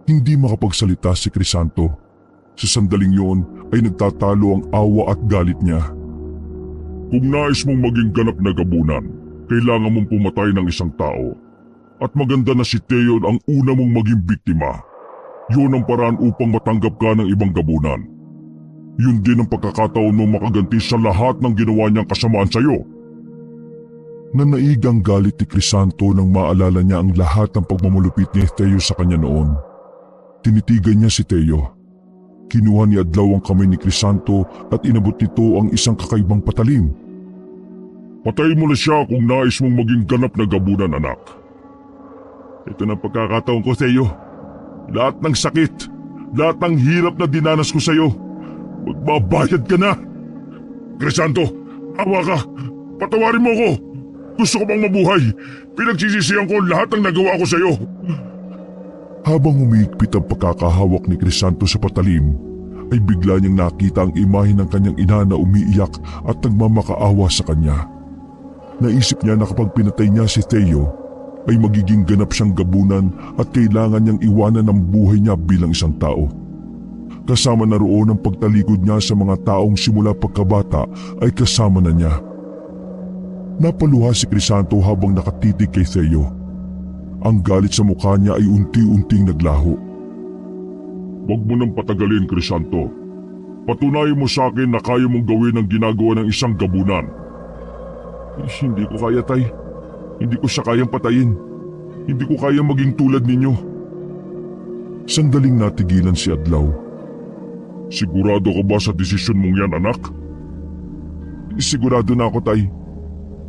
Hindi makapagsalita si Crisanto. Sa sandaling yon ay nagtatalo ang awa at galit niya. Kung nais mong maging ganap na gabunan, kailangan mong pumatay ng isang tao. At maganda na si Theo ang una mong maging biktima. Yun ang paraan upang matanggap ka ng ibang gabunan. Yun din ang pagkakataon mong makaganti sa lahat ng ginawa niyang kasamaan sa iyo. Nanaigang galit ni Crisanto nang maalala niya ang lahat ng pagmamulupit ni Theo sa kanya noon. Tinitigan niya si Theo. Kinuha ni Adlaw ang kamay ni Crisanto at inabot nito ang isang kakaibang patalim. Patayin mo na siya kung nais mong maging ganap na gabunan, anak. Ito na pagkakataon ko, Theo. Lahat ng sakit, lahat ng hirap na dinanas ko sa iyo, magbabayad ka na. Crisanto, awa ka. Patawarin mo ako. Gusto ko bang mabuhay. Pinagsisisihan ko lahat ng nagawa ko sa iyo. Habang umiikpit ang pagkakahawak ni Crisanto sa patalim, ay bigla niyang nakita ang imahe ng kanyang ina na umiiyak at nagmamakaawa sa kanya. Naisip niya na kapag pinatay niya si Theo, ay magiging ganap siyang gabunan at kailangan niyang iwanan ang buhay niya bilang isang tao. Kasama na roon ang pagtalikod niya sa mga taong simula pagkabata ay kasama na niya. Napaluha si Crisanto habang nakatitig kay Theo. Ang galit sa mukha niya ay unti-unting naglaho. Huwag mo nang patagalin, Crisanto. Patunayan mo sa akin na kaya mong gawin ang ginagawa ng isang gabunan. Hindi ko kaya, Tay. Hindi ko siya kayang patayin. Hindi ko kayang maging tulad ninyo. Sandaling natigilan si Adlaw. Sigurado ka ba sa desisyon mong yan, anak? Sigurado na ako, Tay.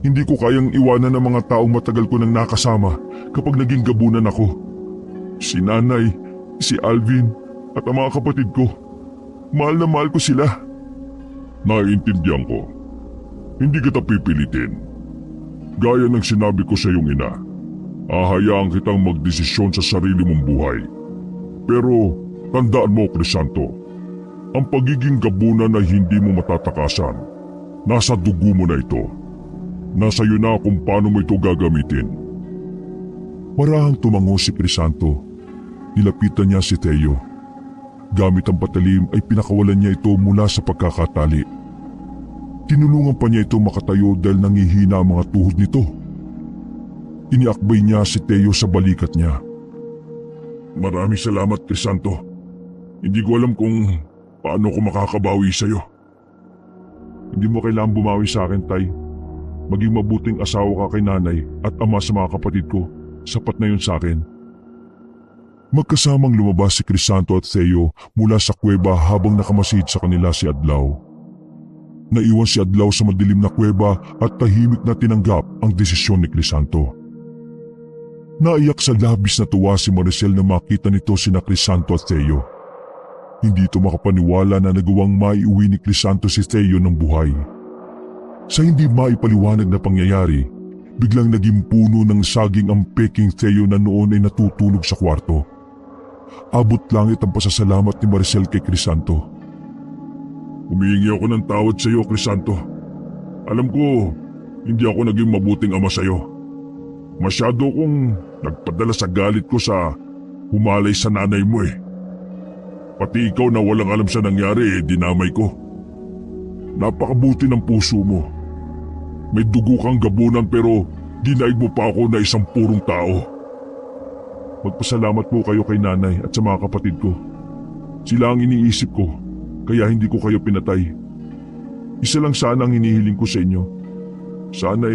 Hindi ko kayang iwanan ang mga taong matagal ko nang nakasama kapag naging gabunan ako. Si Nanay, si Alvin, at ang mga kapatid ko. Mahal na mahal ko sila. Naiintindihan ko. Hindi kita pipilitin. Gaya ng sinabi ko sa iyong ina, hahayaan kitang magdesisyon sa sarili mong buhay. Pero tandaan mo, Crisanto, ang pagiging gabunan ay hindi mo matatakasan. Nasa dugo mo na ito. Nasa iyo na kung paano mo ito gagamitin. Marahang tumango si Crisanto. Nilapitan niya si Theo. Gamit ang patalim ay pinakawalan niya ito mula sa pagkakatali. Tinulungan pa niya ito makatayo dahil nangihina ang mga tuhod nito. Iniakbay niya si Teo sa balikat niya. Maraming salamat, Crisanto. Hindi ko alam kung paano ko makakabawi sa'yo. Hindi mo kailangang bumawi sa akin, Tay. Maging mabuting asawa ka kay nanay at ama sa mga kapatid ko. Sapat na yun sa akin. Magkasamang lumabas si Crisanto at Theo mula sa kuweba habang nakamasid sa kanila si Adlaw. Naiwan si Adlaw sa madilim na kuweba at tahimik na tinanggap ang desisyon ni Crisanto. Naiyak sa labis na tuwa si Maricel na makita nito sina Crisanto at Theo. Hindi ito makapaniwala na nagawang maiuwi ni Crisanto si Theo ng buhay. Sa hindi maipaliwanag na pangyayari, biglang naging puno ng saging ang peking Theo na noon ay natutulog sa kwarto. Abot langit ang pasasalamat ni Maricel kay Crisanto. Humihingi ako ng tawad sa iyo, Crisanto. Alam ko, hindi ako naging mabuting ama sa iyo. Masyado kong nagpadala sa galit ko sa humalay sa nanay mo eh. Pati ikaw na walang alam sa nangyari dinamay ko. Napakabuti ng puso mo. May dugo kang gabunan pero dinaig mo pa ako na isang purong tao. Magpasalamat po kayo kay nanay at sa mga kapatid ko. Sila ang iniisip ko, kaya hindi ko kayo pinatay. Isa lang sana ang hinihiling ko sa inyo. Sana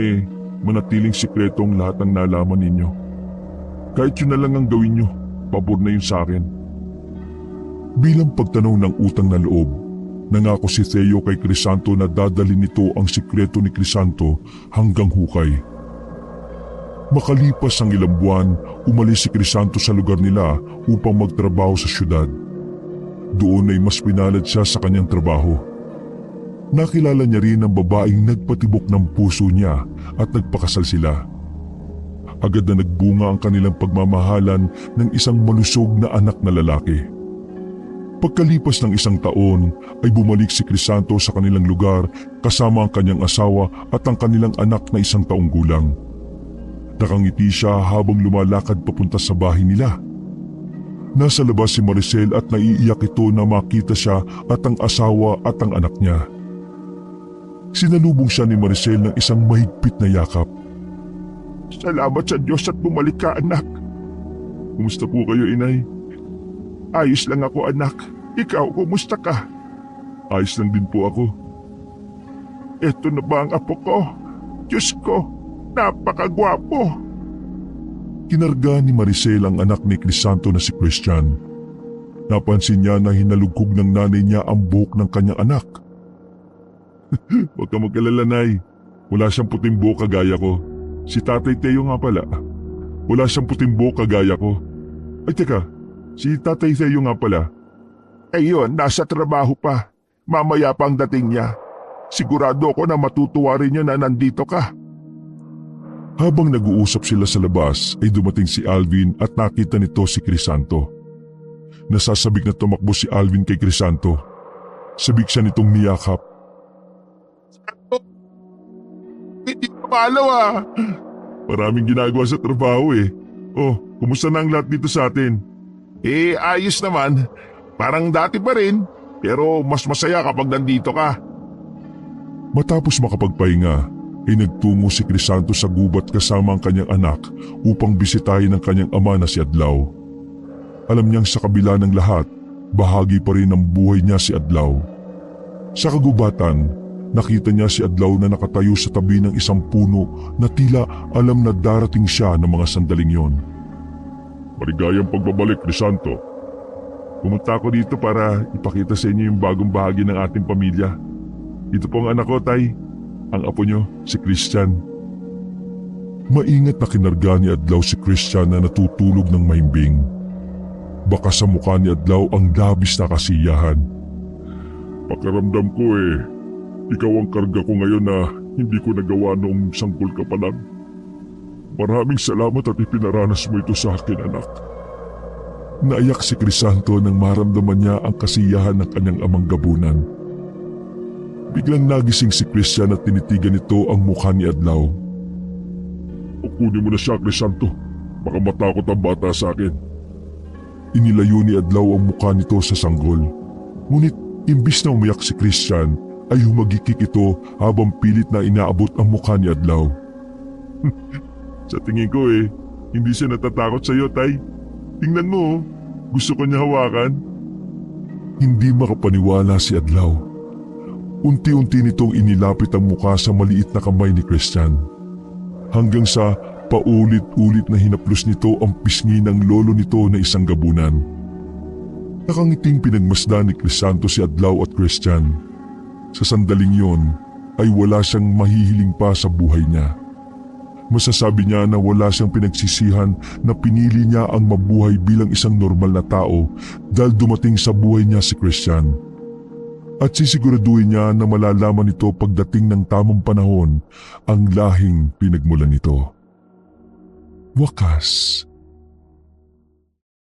manatiling sikreto ang lahat ng nalaman ninyo. Kahit yun na lang ang gawin nyo, pabor na yun sa akin. Bilang pagtanaw ng utang na loob, nangako si Theo kay Crisanto na dadalhin nito ang sikreto ni Crisanto hanggang hukay. Makalipas ang ilang buwan, umalis si Crisanto sa lugar nila upang magtrabaho sa syudad. Doon ay mas pinalad siya sa kanyang trabaho. Nakilala niya rin ang babaeng nagpatibok ng puso niya at nagpakasal sila. Agad na nagbunga ang kanilang pagmamahalan ng isang malusog na anak na lalaki. Pagkalipas ng isang taon ay bumalik si Crisanto sa kanilang lugar kasama ang kanyang asawa at ang kanilang anak na 1 taong gulang. Nakangiti siya habang lumalakad papunta sa bahay nila. Nasa labas si Maricel at naiiyak ito na makita siya at ang asawa at ang anak niya. Sinalubong siya ni Maricel ng isang mahigpit na yakap. Salamat sa Diyos at bumalik ka, anak. Kumusta po kayo, inay? Ayos lang ako, anak. Ikaw, kumusta ka? Ayos lang din po ako. Eto na ba ang apo ko? Diyos ko, napakagwapo. Kinarga ni Maricel ang anak ni Crisanto na si Christian. Napansin niya na hinalugkog ng nanay niya ang buhok ng kanyang anak. Huwag ka mag-alala, Nay. Wala siyang puting buhok kagaya ko. Si Tatay Teo nga pala. Wala siyang puting buhok kagaya ko. Ay teka, si Tatay Teo nga pala. Ayun, nasa trabaho pa. Mamaya pa ang dating niya. Sigurado ko na matutuwa rin niya na nandito ka. Habang nag-uusap sila sa labas ay dumating si Alvin at nakita nito si Crisanto. Nasasabik na tumakbo si Alvin kay Crisanto. Sabik siya nitong niyakap. Hindi ko malaw ah. Maraming ginagawa sa trabaho eh. Oh, kumusta na ang lahat dito sa atin? Ayos naman. Parang dati pa rin. Pero mas masaya kapag nandito ka. Matapos makapagpahinga, ay nagtungo si Crisanto sa gubat kasama ang kanyang anak upang bisitahin ang kanyang ama na si Adlaw. Alam niyang sa kabila ng lahat, bahagi pa rin ng buhay niya si Adlaw. Sa kagubatan, nakita niya si Adlaw na nakatayo sa tabi ng isang puno na tila alam na darating siya ng mga sandaling yon. Maligayang pagbabalik, Crisanto. Pumunta ako dito para ipakita sa inyo yung bagong bahagi ng ating pamilya. Ito po ang anak ko, Tay. Ang apo niyo, si Christian. Maingat na kinarga ni Adlaw si Christian na natutulog ng mahimbing. Baka sa mukha ni Adlaw ang labis na kasiyahan. Pakiramdam ko ikaw ang karga ko ngayon na hindi ko nagawa noong sanggol ka pa lang. Maraming salamat at ipinaranas mo ito sa akin, anak. Naiyak si Crisanto nang maramdaman niya ang kasiyahan ng kanyang amang gabunan. Biglang nagising si Christian at tinitigan nito ang mukha ni Adlaw. O kunin mo na siya, Crisanto. Baka matakot ang bata sa akin. inilayo ni Adlaw ang mukha nito sa sanggol. Ngunit imbis na umiyak si Christian ay humagikik ito habang pilit na inaabot ang mukha ni Adlaw. Sa tingin ko hindi siya natatakot sa iyo, Tay. Tingnan mo, gusto ko niya hawakan. Hindi makapaniwala si Adlaw. Unti-unti nitong inilapit ang mukha sa maliit na kamay ni Christian. Hanggang sa paulit-ulit na hinaplos nito ang pisngi ng lolo nito na isang gabunan. Nakangiting pinagmasdan ni Crisanto si Adlaw at Christian. Sa sandaling yon ay wala siyang mahihiling pa sa buhay niya. Masasabi niya na wala siyang pinagsisihan na pinili niya ang mabuhay bilang isang normal na tao dahil dumating sa buhay niya si Christian. At sisiguraduhin niya na malalaman nito pagdating ng tamang panahon ang lahing pinagmulan nito. Wakas,